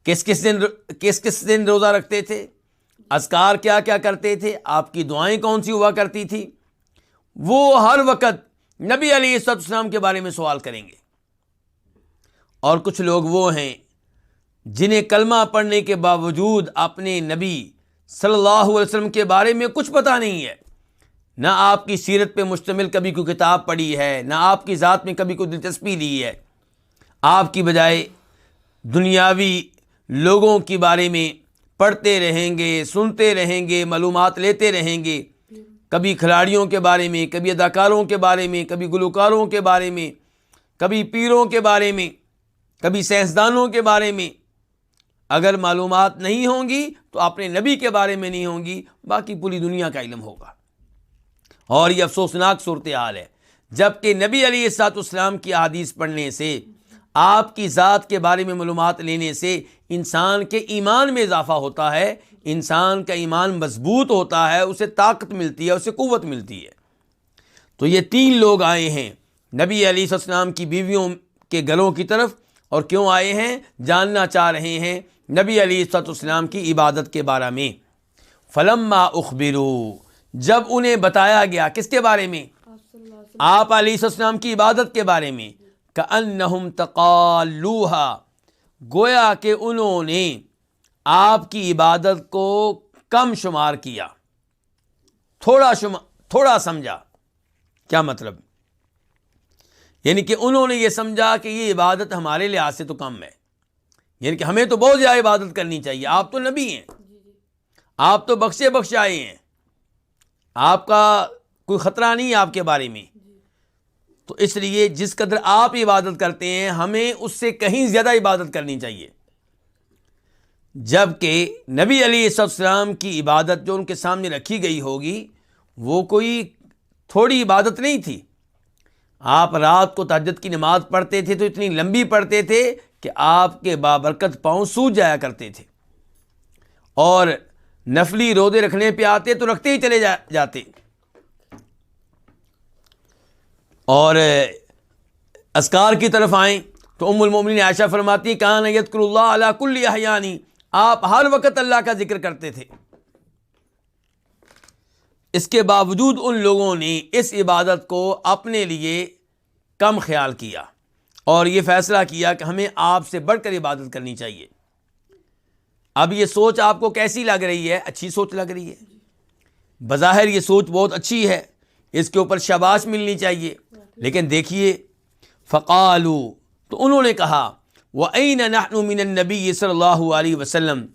کس کس دن روزہ رکھتے تھے، اذکار کیا کیا کرتے تھے، آپ کی دعائیں کون سی ہوا کرتی تھی، وہ ہر وقت نبی علیہ السلام کے بارے میں سوال کریں گے۔ اور کچھ لوگ وہ ہیں جنہیں کلمہ پڑھنے کے باوجود اپنے نبی صلی اللہ علیہ وسلم کے بارے میں کچھ پتہ نہیں ہے، نہ آپ کی سیرت پہ مشتمل کبھی کوئی کتاب پڑھی ہے، نہ آپ کی ذات میں کبھی کوئی دلچسپی لی ہے۔ آپ کی بجائے دنیاوی لوگوں کے بارے میں پڑھتے رہیں گے، سنتے رہیں گے، معلومات لیتے رہیں گے، کبھی کھلاڑیوں کے بارے میں، کبھی اداکاروں کے بارے میں، کبھی گلوکاروں کے بارے میں، کبھی پیروں کے بارے میں، کبھی سائنسدانوں کے بارے میں۔ اگر معلومات نہیں ہوں گی تو اپنے نبی کے بارے میں نہیں ہوں گی، باقی پوری دنیا کا علم ہوگا۔ اور یہ افسوسناک صورتحال ہے، جبکہ نبی علیہ السلام کی احادیث پڑھنے سے، آپ کی ذات کے بارے میں معلومات لینے سے انسان کے ایمان میں اضافہ ہوتا ہے، انسان کا ایمان مضبوط ہوتا ہے، اسے طاقت ملتی ہے، اسے قوت ملتی ہے۔ تو یہ 3 لوگ آئے ہیں نبی علیہ السلام کی بیویوں کے گھروں کی طرف، اور کیوں آئے ہیں؟ جاننا چاہ رہے ہیں نبی علیہ السلام کی عبادت کے بارے میں۔ فلما اخبروا، جب انہیں بتایا گیا کس کے بارے میں؟ آپ علیہ السلام کی عبادت کے بارے میں، کأنہم تقالوها، گویا کہ انہوں نے آپ کی عبادت کو کم شمار کیا، تھوڑا سمجھا۔ کیا مطلب؟ یعنی کہ انہوں نے یہ سمجھا کہ یہ عبادت ہمارے لحاظ سے تو کم ہے، یعنی کہ ہمیں تو بہت زیادہ عبادت کرنی چاہیے، آپ تو نبی ہیں، آپ تو بخشے بخشائے ہیں، آپ کا کوئی خطرہ نہیں ہے آپ کے بارے میں، تو اس لیے جس قدر آپ عبادت کرتے ہیں ہمیں اس سے کہیں زیادہ عبادت کرنی چاہیے۔ جبکہ نبی علیہ السلام کی عبادت جو ان کے سامنے رکھی گئی ہوگی وہ کوئی تھوڑی عبادت نہیں تھی۔ آپ رات کو تہجد کی نماز پڑھتے تھے تو اتنی لمبی پڑھتے تھے کہ آپ کے بابرکت پاؤں سوج جایا کرتے تھے، اور نفلی روزے رکھنے پہ آتے تو رکھتے ہی چلے جاتے۔ اور اذکار کی طرف آئیں تو ام المومنین عائشہ فرماتی ہیں کان یذکر اللہ علی کل احیانی، آپ ہر وقت اللہ کا ذکر کرتے تھے۔ اس کے باوجود ان لوگوں نے اس عبادت کو اپنے لیے کم خیال کیا اور یہ فیصلہ کیا کہ ہمیں آپ سے بڑھ کر عبادت کرنی چاہیے۔ اب یہ سوچ آپ کو کیسی لگ رہی ہے؟ اچھی سوچ لگ رہی ہے، بظاہر یہ سوچ بہت اچھی ہے، اس کے اوپر شاباش ملنی چاہیے، لیکن دیکھیے فقالوا، تو انہوں نے کہا، وَأَيْنَ نَحْنُ مِنَ النَّبِيِّ صلی اللہ علیہ وسلم،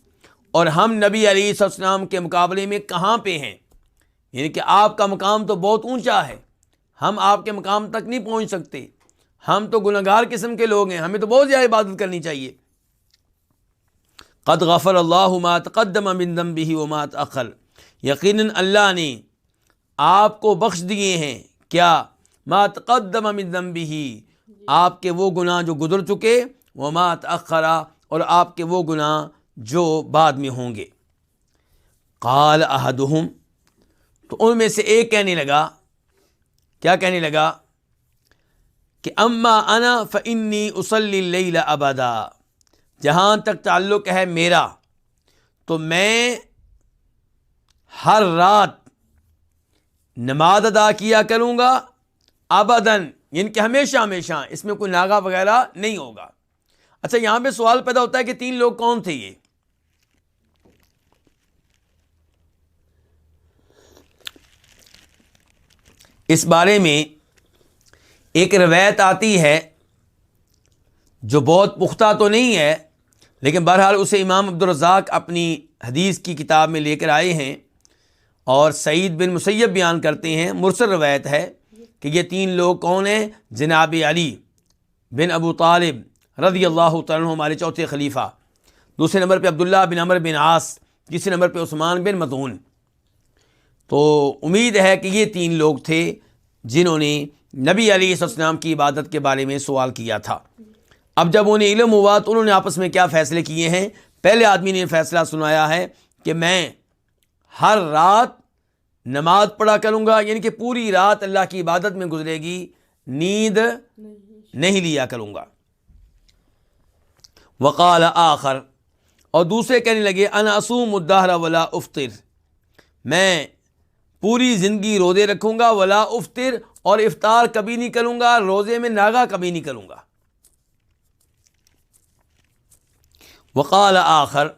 اور ہم نبی علیہ السلام کے مقابلے میں کہاں پہ ہیں؟ یعنی کہ آپ کا مقام تو بہت اونچا ہے، ہم آپ کے مقام تک نہیں پہنچ سکتے، ہم تو گنہگار قسم کے لوگ ہیں، ہمیں تو بہت زیادہ عبادت کرنی چاہیے۔ قد غفر اللہ ما تقدم من ذنبہ وما تأخر، یقیناً اللہ نے آپ کو بخش دیے ہیں، کیا؟ ما تقدم من ذنبہ، آپ کے وہ گناہ جو گزر چکے، وما تأخر، اور آپ کے وہ گناہ جو بعد میں ہوں گے۔ قال احدہم، تو ان میں سے ایک کہنے لگا، کیا کہنے لگا؟ کہ اما انا فانی اصلی اللیل ابدا، جہاں تک تعلق ہے میرا تو میں ہر رات نماز ادا کیا کروں گا، ابداً، یعنی کہ ہمیشہ ہمیشہ، اس میں کوئی ناغہ وغیرہ نہیں ہوگا۔ اچھا، یہاں پہ سوال پیدا ہوتا ہے کہ تین لوگ کون تھے یہ؟ اس بارے میں ایک روایت آتی ہے جو بہت پختہ تو نہیں ہے، لیکن بہرحال اسے امام عبدالرزاق اپنی حدیث کی کتاب میں لے کر آئے ہیں، اور سعید بن مسیب بیان کرتے ہیں، مرسل روایت ہے کہ یہ تین لوگ کون ہیں؟ جناب علی بن ابو طالب رضی اللہ تعالیٰ عنہ، ہمارے چوتھے خلیفہ، دوسرے نمبر پہ عبداللہ بن عمر بن عاص، تیسرے نمبر پہ عثمان بن مظعون۔ تو امید ہے کہ یہ تین لوگ تھے جنہوں نے نبی علیہ السلام کی عبادت کے بارے میں سوال کیا تھا۔ اب جب انہیں علم ہوا تو انہوں نے آپس میں کیا فیصلے کیے ہیں؟ پہلے آدمی نے فیصلہ سنایا ہے کہ میں ہر رات نماز پڑھا کروں گا، یعنی کہ پوری رات اللہ کی عبادت میں گزرے گی، نیند نہیں لیا کروں گا۔ وقال آخر، اور دوسرے کہنے لگے، انا اصوم الدہر ولا افطر، میں پوری زندگی روزے رکھوں گا، ولا افطر، اور افطار کبھی نہیں کروں گا، روزے میں ناغہ کبھی نہیں کروں گا۔ وقال آخر،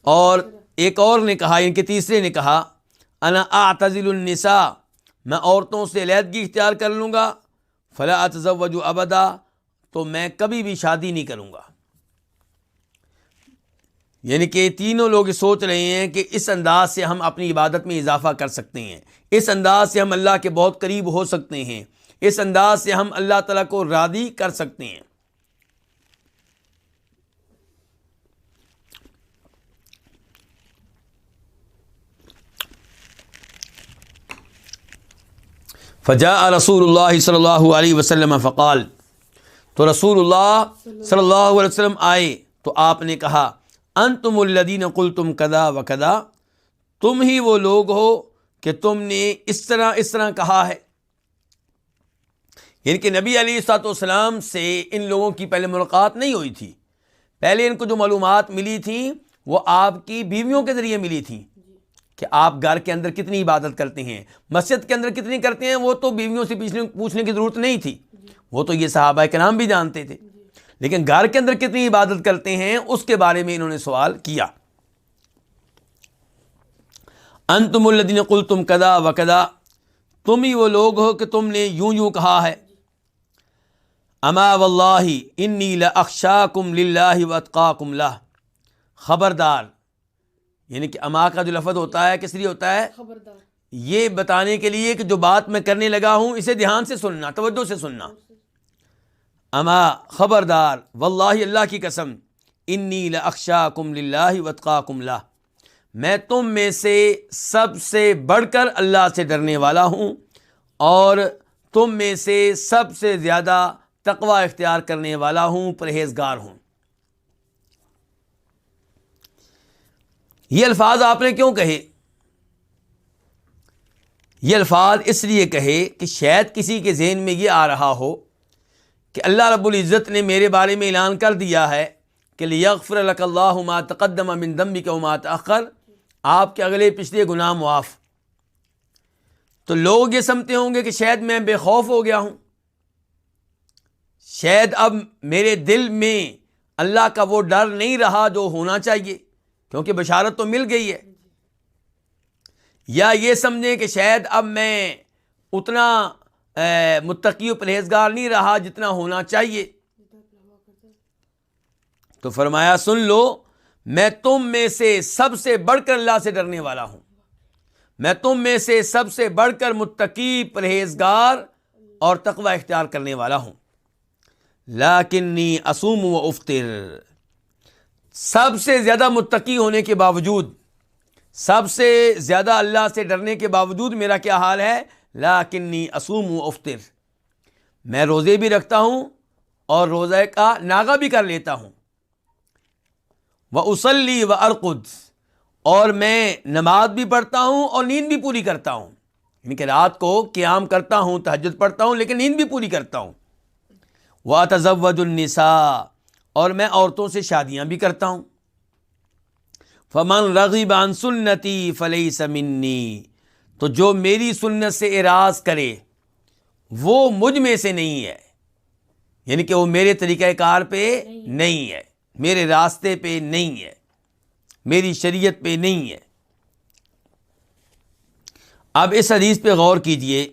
اور ایک اور نے کہا، ان کے تیسرے نے کہا، انا اعتزل النساء، میں عورتوں سے علیحدگی اختیار کر لوں گا، فلا اتزوج ابدا، تو میں کبھی بھی شادی نہیں کروں گا۔ یعنی کہ تینوں لوگ سوچ رہے ہیں کہ اس انداز سے ہم اپنی عبادت میں اضافہ کر سکتے ہیں، اس انداز سے ہم اللہ کے بہت قریب ہو سکتے ہیں، اس انداز سے ہم اللہ تعالیٰ کو راضی کر سکتے ہیں۔ فجاء رسول اللہ صلی اللہ علیہ وسلم فقال، تو رسول اللہ صلی اللہ علیہ وسلم آئے تو آپ نے کہا، انتم الذین قلتم کذا و کذا، تم ہی وہ لوگ ہو کہ تم نے اس طرح کہا ہے۔ یعنی کہ نبی علیہ الصلوۃ والسلام سے ان لوگوں کی پہلے ملاقات نہیں ہوئی تھی، پہلے ان کو جو معلومات ملی تھیں وہ آپ کی بیویوں کے ذریعے ملی تھیں کہ آپ گھر کے اندر کتنی عبادت کرتے ہیں، مسجد کے اندر کتنی کرتے ہیں، وہ تو بیویوں سے پوچھنے کی ضرورت نہیں تھی، وہ تو یہ صحابہ کرام بھی جانتے تھے، لیکن گھر کے اندر کتنی عبادت کرتے ہیں اس کے بارے میں انہوں نے سوال کیا۔ انتم الذین قلتم کذا و کذا، تم ہی وہ لوگ ہو کہ تم نے یوں کہا ہے۔ اما واللہ انی لاخشاکم للہ واتقاکم لہ، خبردار، یعنی کہ اما کا جو لفظ ہوتا ہے کس لیے ہوتا ہے؟ خبردار، یہ بتانے کے لیے کہ جو بات میں کرنے لگا ہوں اسے دھیان سے سننا، توجہ سے سننا۔ اما، خبردار، واللہ، اللہ کی قسم، انی لاخشاکم للہ واتقاکم لہ، میں تم میں سے سب سے بڑھ کر اللہ سے ڈرنے والا ہوں، اور تم میں سے سب سے زیادہ تقوی اختیار کرنے والا ہوں، پرہیزگار ہوں۔ یہ الفاظ آپ نے کیوں کہے؟ یہ الفاظ اس لیے کہے کہ شاید کسی کے ذہن میں یہ آ رہا ہو کہ اللہ رب العزت نے میرے بارے میں اعلان کر دیا ہے کہ لیغفر لک اللہ ما تقدم من ذنبک وما تأخر، آپ کے اگلے پچھلے گناہ معاف۔ تو لوگ یہ سمجھتے ہوں گے کہ شاید میں بے خوف ہو گیا ہوں، شاید اب میرے دل میں اللہ کا وہ ڈر نہیں رہا جو ہونا چاہیے، کیونکہ بشارت تو مل گئی ہے، یا یہ سمجھیں کہ شاید اب میں اتنا متقی و پرہیزگار نہیں رہا جتنا ہونا چاہیے. تو فرمایا سن لو میں تم میں سے سب سے بڑھ کر اللہ سے ڈرنے والا ہوں, میں تم میں سے سب سے بڑھ کر متقی پرہیزگار اور تقوی اختیار کرنے والا ہوں. لیکنی اصوم و افطر, سب سے زیادہ متقی ہونے کے باوجود, سب سے زیادہ اللہ سے ڈرنے کے باوجود میرا کیا حال ہے؟ لیکنی اصوم و افطر, میں روزے بھی رکھتا ہوں اور روزے کا ناغہ بھی کر لیتا ہوں. وَأُصَلِّي وَأَرْقُدْ, اور میں نماز بھی پڑھتا ہوں اور نیند بھی پوری کرتا ہوں, یعنی کہ رات کو قیام کرتا ہوں, تہجد پڑھتا ہوں, لیکن نیند بھی پوری کرتا ہوں. وَأَتَزَوَّجُ النِّسَاءَ, اور میں عورتوں سے شادیاں بھی کرتا ہوں. فَمَنْ رَغِبَ عَنْ سُنَّتِي فَلَيْسَ مِنِّي, تو جو میری سنت سے اعراض کرے وہ مجھ میں سے نہیں ہے, یعنی کہ وہ میرے طریقہ کار پہ نہیں ہے, میرے راستے پہ نہیں ہے, میری شریعت پہ نہیں ہے. اب اس حدیث پہ غور کیجئے.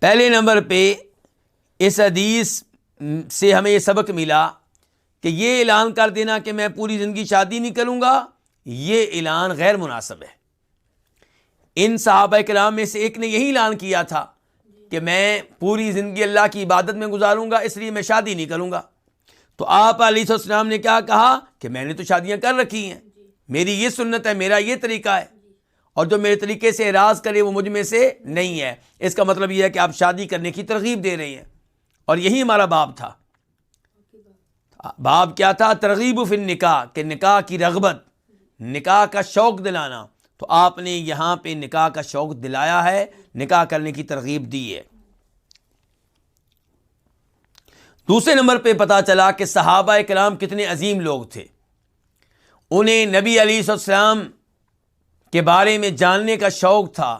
پہلے نمبر پہ اس حدیث سے ہمیں یہ سبق ملا کہ یہ اعلان کر دینا کہ میں پوری زندگی شادی نہیں کروں گا, یہ اعلان غیر مناسب ہے. ان صحابہ کرام میں سے ایک نے یہی اعلان کیا تھا کہ میں پوری زندگی اللہ کی عبادت میں گزاروں گا, اس لیے میں شادی نہیں کروں گا. تو آپ علیہ السلام نے کیا کہا کہ میں نے تو شادیاں کر رکھی ہیں, میری یہ سنت ہے, میرا یہ طریقہ ہے, اور جو میرے طریقے سے اعراض کرے وہ مجھ میں سے نہیں ہے. اس کا مطلب یہ ہے کہ آپ شادی کرنے کی ترغیب دے رہے ہیں, اور یہی ہمارا باب تھا. باب کیا تھا؟ ترغیب فی النکاح, کہ نکاح کی رغبت, نکاح کا شوق دلانا. تو آپ نے یہاں پہ نکاح کا شوق دلایا ہے, نکاح کرنے کی ترغیب دی ہے. دوسرے نمبر پہ پتہ چلا کہ صحابہ کرام کتنے عظیم لوگ تھے. انہیں نبی علیہ السلام کے بارے میں جاننے کا شوق تھا,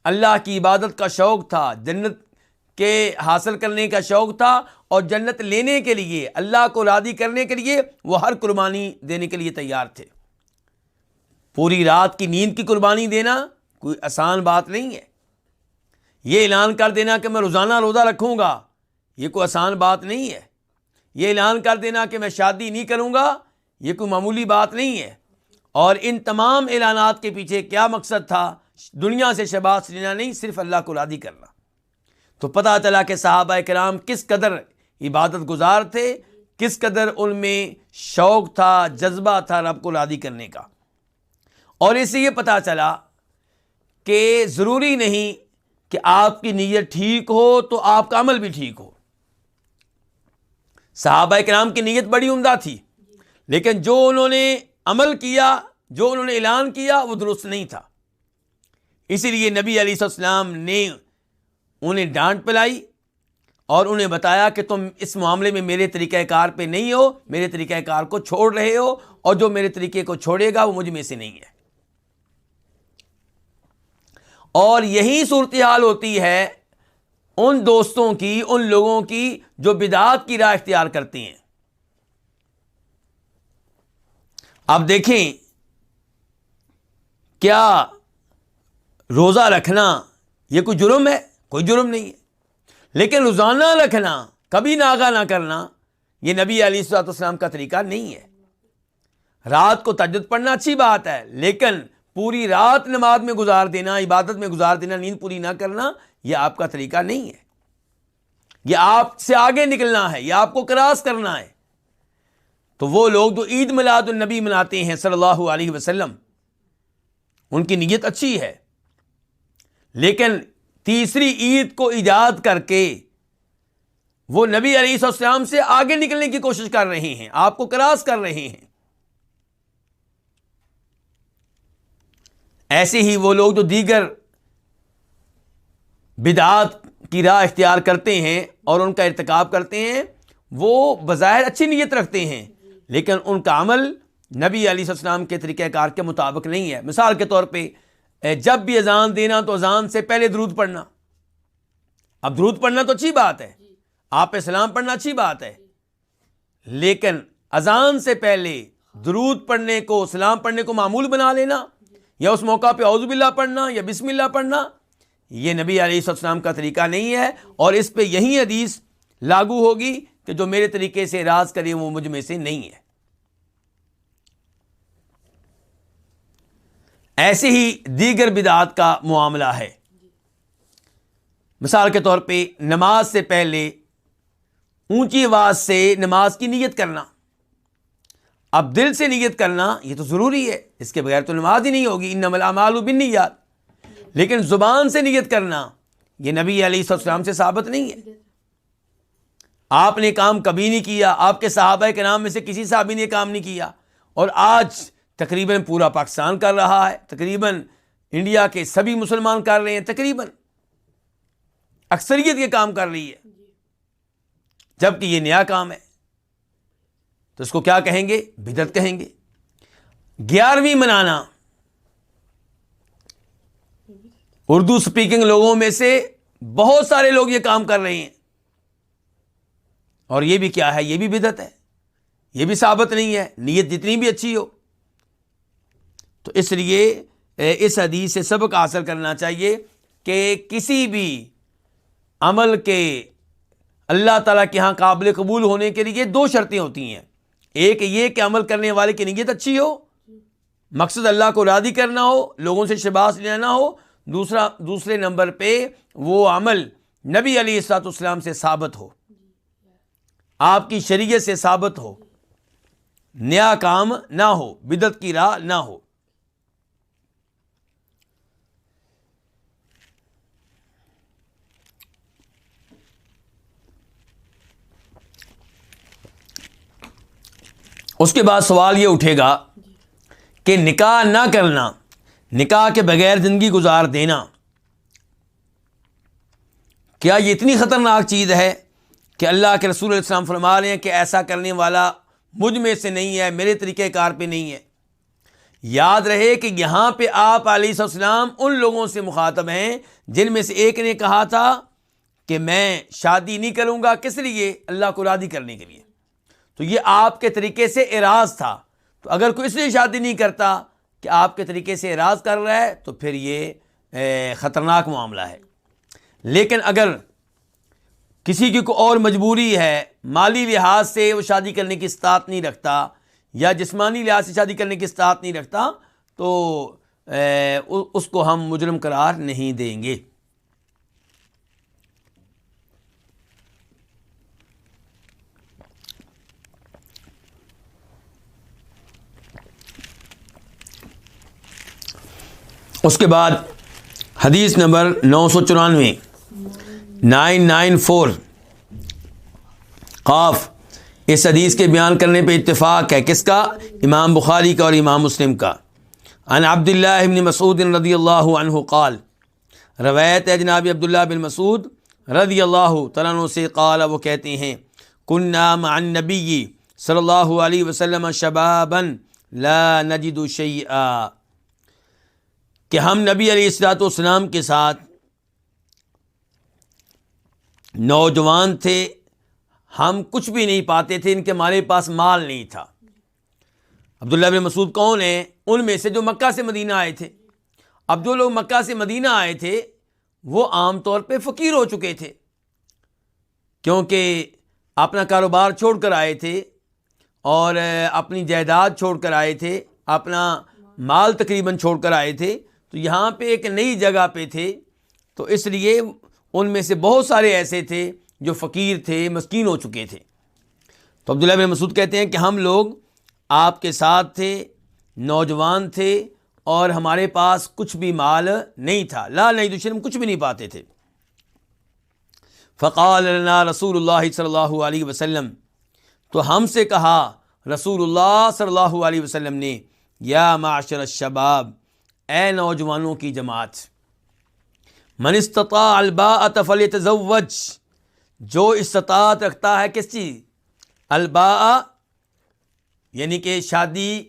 اللہ کی عبادت کا شوق تھا, جنت کے حاصل کرنے کا شوق تھا, اور جنت لینے کے لیے, اللہ کو راضی کرنے کے لیے وہ ہر قربانی دینے کے لیے تیار تھے. پوری رات کی نیند کی قربانی دینا کوئی آسان بات نہیں ہے. یہ اعلان کر دینا کہ میں روزانہ روزہ رکھوں گا, یہ کوئی آسان بات نہیں ہے. یہ اعلان کر دینا کہ میں شادی نہیں کروں گا, یہ کوئی معمولی بات نہیں ہے. اور ان تمام اعلانات کے پیچھے کیا مقصد تھا؟ دنیا سے شباس لینا نہیں, صرف اللہ کو راضی کرنا. تو پتہ چلا کہ صحابہ کرام کس قدر عبادت گزار تھے, کس قدر ان میں شوق تھا, جذبہ تھا رب کو راضی کرنے کا. اور اس سے یہ پتہ چلا کہ ضروری نہیں کہ آپ کی نیت ٹھیک ہو تو آپ کا عمل بھی ٹھیک ہو. صحابہ کرام کی نیت بڑی عمدہ تھی, لیکن جو انہوں نے عمل کیا, جو انہوں نے اعلان کیا, وہ درست نہیں تھا. اسی لیے نبی علیہ السلام نے انہیں ڈانٹ پلائی اور انہیں بتایا کہ تم اس معاملے میں میرے طریقہ کار پہ نہیں ہو, میرے طریقہ کار کو چھوڑ رہے ہو, اور جو میرے طریقے کو چھوڑے گا وہ مجھ میں سے نہیں ہے. اور یہی صورتحال ہوتی ہے ان دوستوں کی, ان لوگوں کی جو بدعات کی راہ اختیار کرتے ہیں. اب دیکھیں, کیا روزہ رکھنا یہ کوئی جرم ہے؟ کوئی جرم نہیں ہے. لیکن روزانہ رکھنا, کبھی ناغہ نہ کرنا, یہ نبی علیہ السلام کا طریقہ نہیں ہے. رات کو تہجد پڑھنا اچھی بات ہے, لیکن پوری رات نماز میں گزار دینا, عبادت میں گزار دینا, نیند پوری نہ کرنا, یہ آپ کا طریقہ نہیں ہے. یہ آپ سے آگے نکلنا ہے, یہ آپ کو کراس کرنا ہے. تو وہ لوگ جو عید میلاد النبی مناتے ہیں صلی اللہ علیہ وسلم, ان کی نیت اچھی ہے, لیکن تیسری عید کو ایجاد کر کے وہ نبی علیہ السلام سے آگے نکلنے کی کوشش کر رہے ہیں, آپ کو کراس کر رہے ہیں. ایسے ہی وہ لوگ جو دیگر بدعات کی راہ اختیار کرتے ہیں اور ان کا ارتکاب کرتے ہیں, وہ بظاہر اچھی نیت رکھتے ہیں, لیکن ان کا عمل نبی علیہ السلام کے طریقہ کار کے مطابق نہیں ہے. مثال کے طور پہ جب بھی اذان دینا تو اذان سے پہلے درود پڑھنا. اب درود پڑھنا تو اچھی بات ہے, آپ پہ سلام پڑھنا اچھی بات ہے, لیکن اذان سے پہلے درود پڑھنے کو, سلام پڑھنے کو معمول بنا لینا, یا اس موقع پہ اعوذ باللہ پڑھنا یا بسم اللہ پڑھنا, یہ نبی علیہ السلام کا طریقہ نہیں ہے، اور اس پہ یہی حدیث لاگو ہوگی کہ جو میرے طریقے سے اعراض کرے وہ مجھ میں سے نہیں ہے۔ ایسے ہی دیگر بدعات کا معاملہ ہے۔ مثال کے طور پہ نماز سے پہلے اونچی آواز سے نماز کی نیت کرنا۔ اب دل سے نیت کرنا یہ تو ضروری ہے، اس کے بغیر تو نماز ہی نہیں ہوگی، انما الاعمال بالنیات۔ لیکن زبان سے نیت کرنا یہ نبی علیہ السلام سے ثابت نہیں ہے۔ آپ نے کام کبھی نہیں کیا، آپ کے صحابہ کرام میں سے کسی صحابی نے یہ کام نہیں کیا، اور آج تقریباً پورا پاکستان کر رہا ہے، تقریباً انڈیا کے سبھی مسلمان کر رہے ہیں، تقریباً اکثریت یہ کام کر رہی ہے، جبکہ یہ نیا کام ہے۔ تو اس کو کیا کہیں گے؟ بدعت کہیں گے۔ 11ویں منانا، اردو سپیکنگ لوگوں میں سے بہت سارے لوگ یہ کام کر رہے ہیں، اور یہ بھی کیا ہے؟ یہ بھی بدعت ہے، یہ بھی ثابت نہیں ہے، نیت جتنی بھی اچھی ہو۔ تو اس لیے اس حدیث سے سبق حاصل کرنا چاہیے کہ کسی بھی عمل کے اللہ تعالیٰ کے ہاں قابل قبول ہونے کے لیے 2 شرطیں ہوتی ہیں۔ ایک یہ کہ عمل کرنے والے کی نیت اچھی ہو، مقصد اللہ کو راضی کرنا ہو، لوگوں سے شباش لینا ہو۔ دوسرے نمبر پہ وہ عمل نبی علیہ السلام سے ثابت ہو، آپ کی شریعت سے ثابت ہو، نیا کام نہ ہو، بدعت کی راہ نہ ہو۔ اس کے بعد سوال یہ اٹھے گا کہ نکاح نہ کرنا، نکاح کے بغیر زندگی گزار دینا، کیا یہ اتنی خطرناک چیز ہے کہ اللہ کے رسول علیہ السلام فرما رہے ہیں کہ ایسا کرنے والا مجھ میں سے نہیں ہے، میرے طریقہ کار پہ نہیں ہے؟ یاد رہے کہ یہاں پہ آپ علیہ السلام ان لوگوں سے مخاطب ہیں جن میں سے ایک نے کہا تھا کہ میں شادی نہیں کروں گا، کس لیے؟ اللہ کو راضی کرنے کے لیے۔ تو یہ آپ کے طریقے سے اعراض تھا۔ تو اگر کوئی اس لیے شادی نہیں کرتا کہ آپ کے طریقے سے اعراض کر رہا ہے تو پھر یہ خطرناک معاملہ ہے۔ لیکن اگر کسی کی کوئی اور مجبوری ہے، مالی لحاظ سے وہ شادی کرنے کی استطاعت نہیں رکھتا، یا جسمانی لحاظ سے شادی کرنے کی استطاعت نہیں رکھتا، تو اس کو ہم مجرم قرار نہیں دیں گے۔ اس کے بعد حدیث نمبر 994 994 قاف، اس حدیث کے بیان کرنے پہ اتفاق ہے کس کا؟ امام بخاری کا اور امام مسلم کا۔ عن عبداللہ بن مسعود رضی اللہ عنہ قال، روایت ہے جناب عبداللہ بن مسعود رضی اللہ تعالیٰ عنہ سے، قال، وہ کہتے ہیں، کننا مع النبی صلی اللہ علیہ وسلم شبابا لا نجد شیئا، کہ ہم نبی علیہ الصلوۃ والسلام کے ساتھ نوجوان تھے، ہم کچھ بھی نہیں پاتے تھے، ان کے ہمارے پاس مال نہیں تھا۔ عبداللہ بن مسعود کون ہیں؟ ان میں سے جو مکہ سے مدینہ آئے تھے۔ اب جو لوگ مکہ سے مدینہ آئے تھے وہ عام طور پہ فقیر ہو چکے تھے، کیونکہ اپنا کاروبار چھوڑ کر آئے تھے اور اپنی جائیداد چھوڑ کر آئے تھے، اپنا مال تقریباً چھوڑ کر آئے تھے، تو یہاں پہ ایک نئی جگہ پہ تھے، تو اس لیے ان میں سے بہت سارے ایسے تھے جو فقیر تھے، مسکین ہو چکے تھے۔ تو عبداللہ بن مسعود کہتے ہیں کہ ہم لوگ آپ کے ساتھ تھے، نوجوان تھے، اور ہمارے پاس کچھ بھی مال نہیں تھا، لا نہیں دشمن، کچھ بھی نہیں پاتے تھے۔ فقال لنا رسول اللہ صلی اللہ علیہ وسلم، تو ہم سے کہا رسول اللہ صلی اللہ علیہ وسلم نے، یا معاشر الشباب، اے نوجوانوں کی جماعت، من استطاع الباءۃ فلیتزوج، جو استطاعت رکھتا ہے کس چیز؟ الباء، یعنی کہ شادی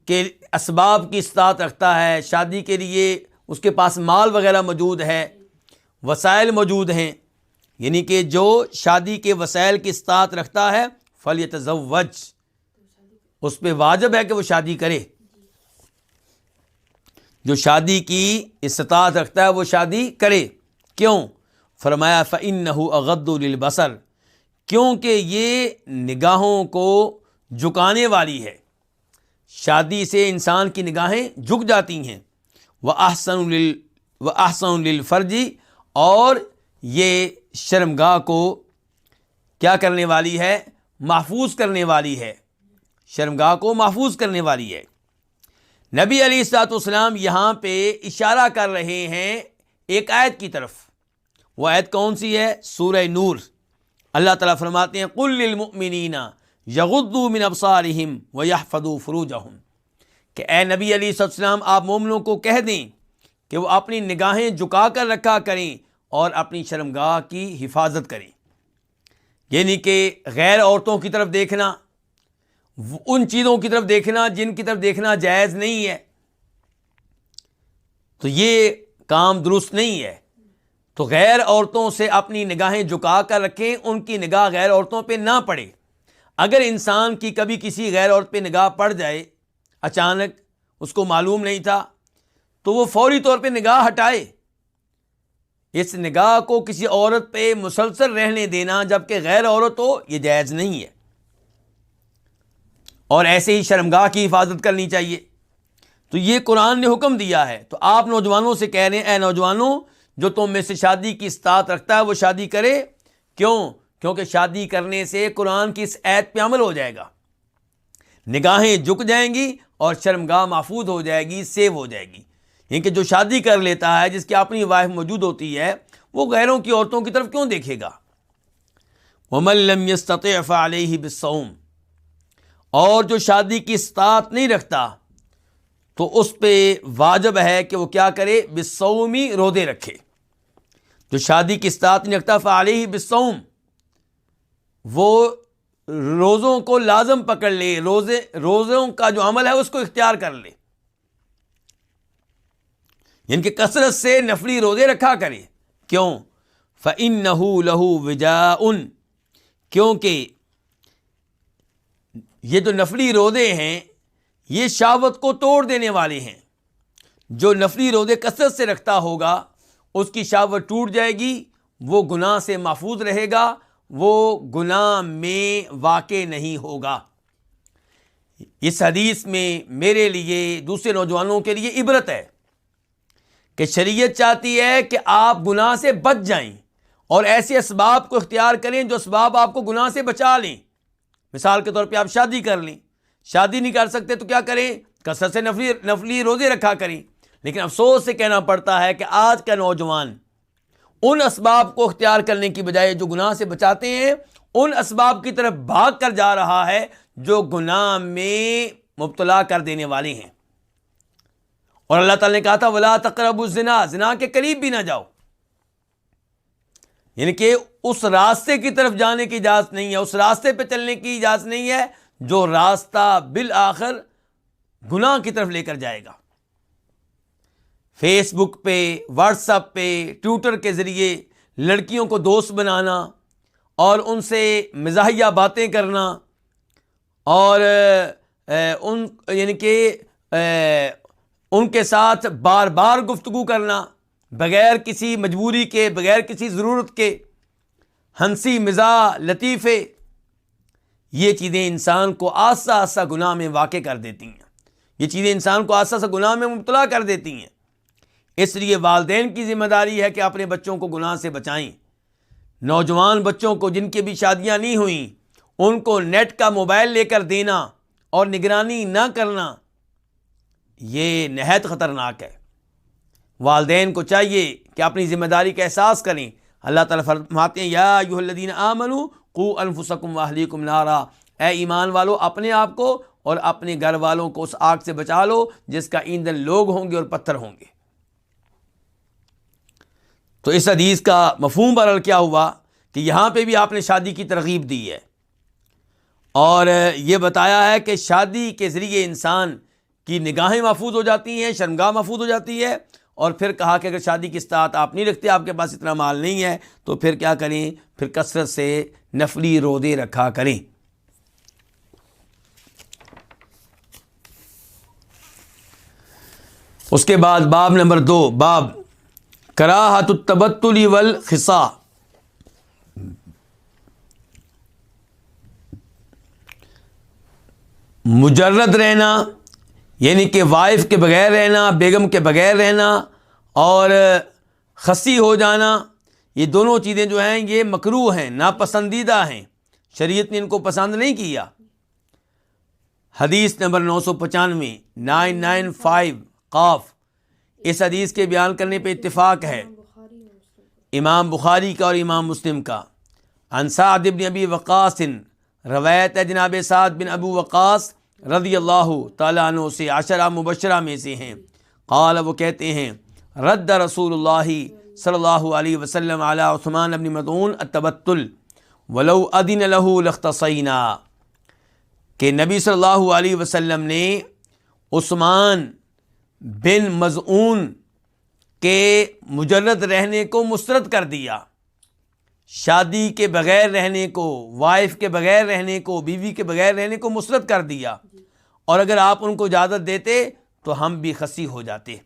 کے اسباب کی استطاعت رکھتا ہے، شادی کے لیے اس کے پاس مال وغیرہ موجود ہے، وسائل موجود ہیں، یعنی کہ جو شادی کے وسائل کی استطاعت رکھتا ہے، فلیتزوج، اس پہ واجب ہے کہ وہ شادی کرے۔ جو شادی کی استطاعت رکھتا ہے وہ شادی کرے۔ کیوں؟ فرمایا فَإِنَّهُ أَغَضُّ لِلْبَصَرِ، کیونکہ یہ نگاہوں کو جھکانے والی ہے۔ شادی سے انسان کی نگاہیں جھک جاتی ہیں۔ وَأَحْسَنُ لِلْفَرْجِ، اور یہ شرمگاہ کو کیا کرنے والی ہے؟ محفوظ کرنے والی ہے، شرمگاہ کو محفوظ کرنے والی ہے۔ نبی علیہ الصلوۃ والسلام یہاں پہ اشارہ کر رہے ہیں ایک آیت کی طرف۔ وہ آیت کون سی ہے؟ سورہ نور۔ اللہ تعالیٰ فرماتے ہیں قُل لِّلْمُؤْمِنِينَ يَغُضُّوا مِنْ أَبْصَارِهِمْ وَيَحْفَظُوا فُرُوجَهُمْ، کہ اے نبی علیہ الصلوۃ والسلام آپ مومنوں کو کہہ دیں کہ وہ اپنی نگاہیں جھکا کر رکھا کریں اور اپنی شرمگاہ کی حفاظت کریں۔ یعنی کہ غیر عورتوں کی طرف دیکھنا، ان چیزوں کی طرف دیکھنا جن کی طرف دیکھنا جائز نہیں ہے، تو یہ کام درست نہیں ہے۔ تو غیر عورتوں سے اپنی نگاہیں جھکا کر رکھیں، ان کی نگاہ غیر عورتوں پہ نہ پڑے۔ اگر انسان کی کبھی کسی غیر عورت پہ نگاہ پڑ جائے، اچانک اس کو معلوم نہیں تھا، تو وہ فوری طور پہ نگاہ ہٹائے۔ اس نگاہ کو کسی عورت پہ مسلسل رہنے دینا جبکہ غیر عورت ہو، یہ جائز نہیں ہے۔ اور ایسے ہی شرمگاہ کی حفاظت کرنی چاہیے۔ تو یہ قرآن نے حکم دیا ہے۔ تو آپ نوجوانوں سے کہہ رہے ہیں اے نوجوانوں، جو تم میں سے شادی کی استطاعت رکھتا ہے وہ شادی کرے۔ کیوں؟ کیونکہ شادی کرنے سے قرآن کی اس آیت پہ عمل ہو جائے گا، نگاہیں جھک جائیں گی اور شرمگاہ محفوظ ہو جائے گی، سیو ہو جائے گی۔ یعنی کہ جو شادی کر لیتا ہے، جس کی اپنی وائف موجود ہوتی ہے، وہ غیروں کی عورتوں کی طرف کیوں دیکھے گا؟ وَمَن لَّمْ يَسْتَطِعْ فَعَلَيْهِ بِالصَّوْمِ، اور جو شادی کی استطاعت نہیں رکھتا تو اس پہ واجب ہے کہ وہ کیا کرے؟ بالصوم، روزے رکھے۔ جو شادی کی استطاعت نہیں رکھتا فعلیہ بالصوم، وہ روزوں کو لازم پکڑ لے، روزوں کا جو عمل ہے اس کو اختیار کر لے، یعنی کہ کثرت سے نفلی روزے رکھا کرے۔ کیوں؟ فَإِنَّهُ لَهُ وِجَاءٌ، کیونکہ یہ جو نفلی روزے ہیں یہ شہوت کو توڑ دینے والے ہیں۔ جو نفلی روزے کثرت سے رکھتا ہوگا اس کی شہوت ٹوٹ جائے گی، وہ گناہ سے محفوظ رہے گا، وہ گناہ میں واقع نہیں ہوگا۔ اس حدیث میں میرے لیے، دوسرے نوجوانوں کے لیے عبرت ہے کہ شریعت چاہتی ہے کہ آپ گناہ سے بچ جائیں اور ایسے اسباب کو اختیار کریں جو اسباب آپ کو گناہ سے بچا لیں۔ مثال کے طور پہ آپ شادی کر لیں، شادی نہیں کر سکتے تو کیا کریں؟ کثرت سے نفلی روزے رکھا کریں۔ لیکن افسوس سے کہنا پڑتا ہے کہ آج کا نوجوان ان اسباب کو اختیار کرنے کی بجائے جو گناہ سے بچاتے ہیں، ان اسباب کی طرف بھاگ کر جا رہا ہے جو گناہ میں مبتلا کر دینے والے ہیں۔ اور اللہ تعالیٰ نے کہا تھا وَلَا تَقْرَبُوا الزِّنَا، زنا کے قریب بھی نہ جاؤ، یعنی کہ اس راستے کی طرف جانے کی اجازت نہیں ہے، اس راستے پہ چلنے کی اجازت نہیں ہے جو راستہ بالآخر گناہ کی طرف لے کر جائے گا۔ فیس بک پہ، واٹس ایپ پہ، ٹویٹر کے ذریعے لڑکیوں کو دوست بنانا اور ان سے مزاحیہ باتیں کرنا اور یعنی کہ ان کے ساتھ بار بار گفتگو کرنا بغیر کسی مجبوری کے، بغیر کسی ضرورت کے، ہنسی مزاح لطیفے، یہ چیزیں انسان کو آہستہ آہستہ گناہ میں واقع کر دیتی ہیں، یہ چیزیں انسان کو آہستہ آہستہ گناہ میں مبتلا کر دیتی ہیں۔ اس لیے والدین کی ذمہ داری ہے کہ اپنے بچوں کو گناہ سے بچائیں۔ نوجوان بچوں کو جن کی بھی شادیاں نہیں ہوئیں، ان کو نیٹ کا موبائل لے کر دینا اور نگرانی نہ کرنا، یہ نہایت خطرناک ہے۔ والدین کو چاہیے کہ اپنی ذمہ داری کا احساس کریں۔ اللہ تعالیٰ فرماتے ہیں یا ایھا الذین آمنوا قوا انفسکم واہلیکم نارا، اے ایمان والو اپنے آپ کو اور اپنے گھر والوں کو اس آگ سے بچا لو جس کا ایندھن لوگ ہوں گے اور پتھر ہوں گے۔ تو اس حدیث کا مفہوم بہرحال کیا ہوا کہ یہاں پہ بھی آپ نے شادی کی ترغیب دی ہے اور یہ بتایا ہے کہ شادی کے ذریعے انسان کی نگاہیں محفوظ ہو جاتی ہیں، شرمگاہ محفوظ ہو جاتی ہے، اور پھر کہا کہ اگر شادی کی استطاعت آپ نہیں رکھتے، آپ کے پاس اتنا مال نہیں ہے، تو پھر کیا کریں؟ پھر کثرت سے نفلی روزے رکھا کریں۔ اس کے بعد باب نمبر 2، باب کراہت التبتل والخصاء، مجرد رہنا یعنی کہ وائف کے بغیر رہنا، بیگم کے بغیر رہنا، اور خصی ہو جانا، یہ دونوں چیزیں جو ہیں یہ مکروہ ہیں، ناپسندیدہ ہیں، شریعت نے ان کو پسند نہیں کیا۔ حدیث نمبر 995 995 قاف، اس حدیث کے بیان کرنے پہ اتفاق ہے امام بخاری کا اور امام مسلم کا۔ عن سعد بن ابی وقاص، روایت ہے جناب سعد بن ابو وقاص رضی اللہ تعالیٰ عنہ سے، عشرہ مبشرہ میں سے ہیں۔ قال، وہ کہتے ہیں، رد رسول اللہ صلی اللہ علیہ وسلم علی عثمان بن مظعون التبتل ولو اذن له لاختصینا، کہ نبی صلی اللہ علیہ وسلم نے عثمان بن مظعون کے مجرد رہنے کو مسترد کر دیا، شادی کے بغیر رہنے کو، وائف کے بغیر رہنے کو، بیوی کے بغیر رہنے کو مسترد کر دیا، اور اگر آپ ان کو اجازت دیتے تو ہم بھی خصی ہو جاتے۔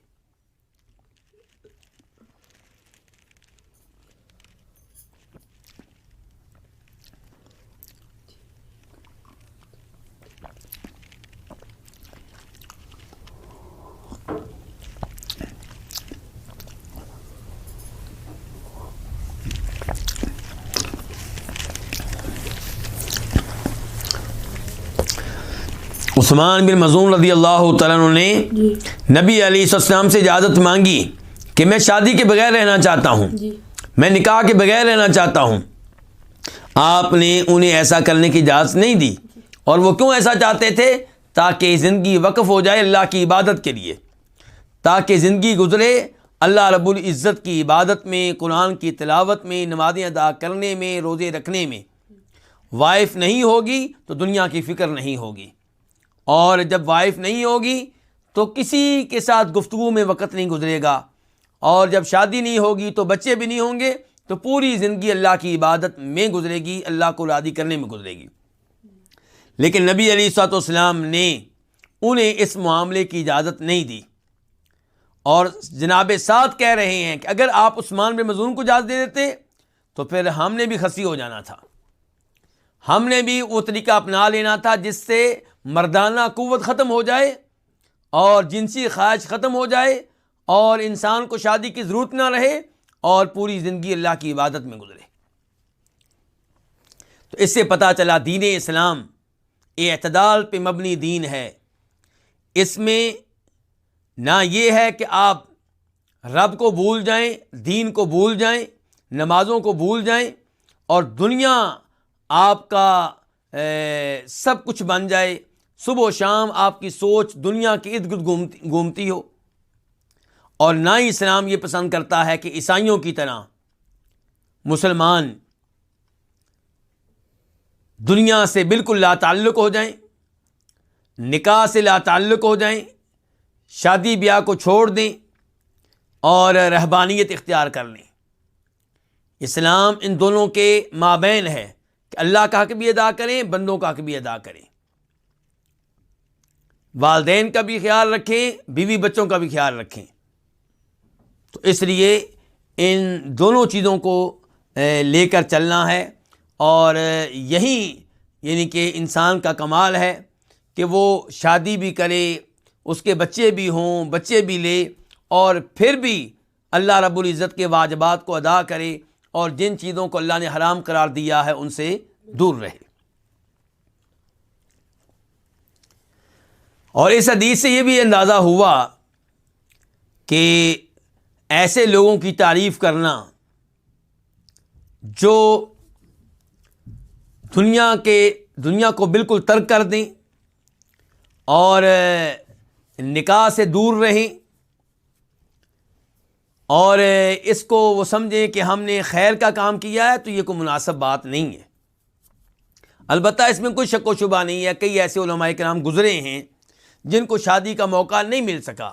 عثمان بن مظعون رضی اللہ تعالیٰ عنہ نے نبی علیہ السلام سے اجازت مانگی کہ میں شادی کے بغیر رہنا چاہتا ہوں، میں نکاح کے بغیر رہنا چاہتا ہوں۔ آپ نے انہیں ایسا کرنے کی اجازت نہیں دی، اور وہ کیوں ایسا چاہتے تھے؟ تاکہ زندگی وقف ہو جائے اللہ کی عبادت کے لیے، تاکہ زندگی گزرے اللہ رب العزت کی عبادت میں، قرآن کی تلاوت میں، نمازیں ادا کرنے میں، روزے رکھنے میں۔ وائف نہیں ہوگی تو دنیا کی فکر نہیں ہوگی، اور جب وائف نہیں ہوگی تو کسی کے ساتھ گفتگو میں وقت نہیں گزرے گا، اور جب شادی نہیں ہوگی تو بچے بھی نہیں ہوں گے، تو پوری زندگی اللہ کی عبادت میں گزرے گی، اللہ کو راضی کرنے میں گزرے گی۔ لیکن نبی علیہ الصلوۃ والسلام نے انہیں اس معاملے کی اجازت نہیں دی، اور جناب سعد کہہ رہے ہیں کہ اگر آپ عثمان بن مظعون کو اجازت دے دیتے تو پھر ہم نے بھی خصی ہو جانا تھا، ہم نے بھی وہ طریقہ اپنا لینا تھا جس سے مردانہ قوت ختم ہو جائے اور جنسی خواہش ختم ہو جائے اور انسان کو شادی کی ضرورت نہ رہے اور پوری زندگی اللہ کی عبادت میں گزرے۔ تو اس سے پتہ چلا دین اسلام اعتدال پہ مبنی دین ہے۔ اس میں نہ یہ ہے کہ آپ رب کو بھول جائیں، دین کو بھول جائیں، نمازوں کو بھول جائیں، اور دنیا آپ کا سب کچھ بن جائے، صبح و شام آپ کی سوچ دنیا کے ارد گرد گھومتی ہو۔ اور نہ ہی اسلام یہ پسند کرتا ہے کہ عیسائیوں کی طرح مسلمان دنیا سے بالکل لا تعلق ہو جائیں، نکاح سے لا تعلق ہو جائیں، شادی بیاہ کو چھوڑ دیں اور رہبانیت اختیار کر لیں۔ اسلام ان دونوں کے مابین ہے کہ اللہ کا حق بھی ادا کریں، بندوں کا حق بھی ادا کریں، والدین کا بھی خیال رکھیں، بیوی بچوں کا بھی خیال رکھیں۔ تو اس لیے ان دونوں چیزوں کو لے کر چلنا ہے، اور یہی یعنی کہ انسان کا کمال ہے کہ وہ شادی بھی کرے، اس کے بچے بھی ہوں، بچے بھی لے، اور پھر بھی اللہ رب العزت کے واجبات کو ادا کرے، اور جن چیزوں کو اللہ نے حرام قرار دیا ہے ان سے دور رہے۔ اور اس حدیث سے یہ بھی اندازہ ہوا کہ ایسے لوگوں کی تعریف کرنا جو دنیا کو بالکل ترک کر دیں اور نکاح سے دور رہیں، اور اس کو وہ سمجھیں کہ ہم نے خیر کا کام کیا ہے، تو یہ کوئی مناسب بات نہیں ہے۔ البتہ اس میں کوئی شک و شبہ نہیں ہے، کئی ایسے علماء کرام گزرے ہیں جن کو شادی کا موقع نہیں مل سکا،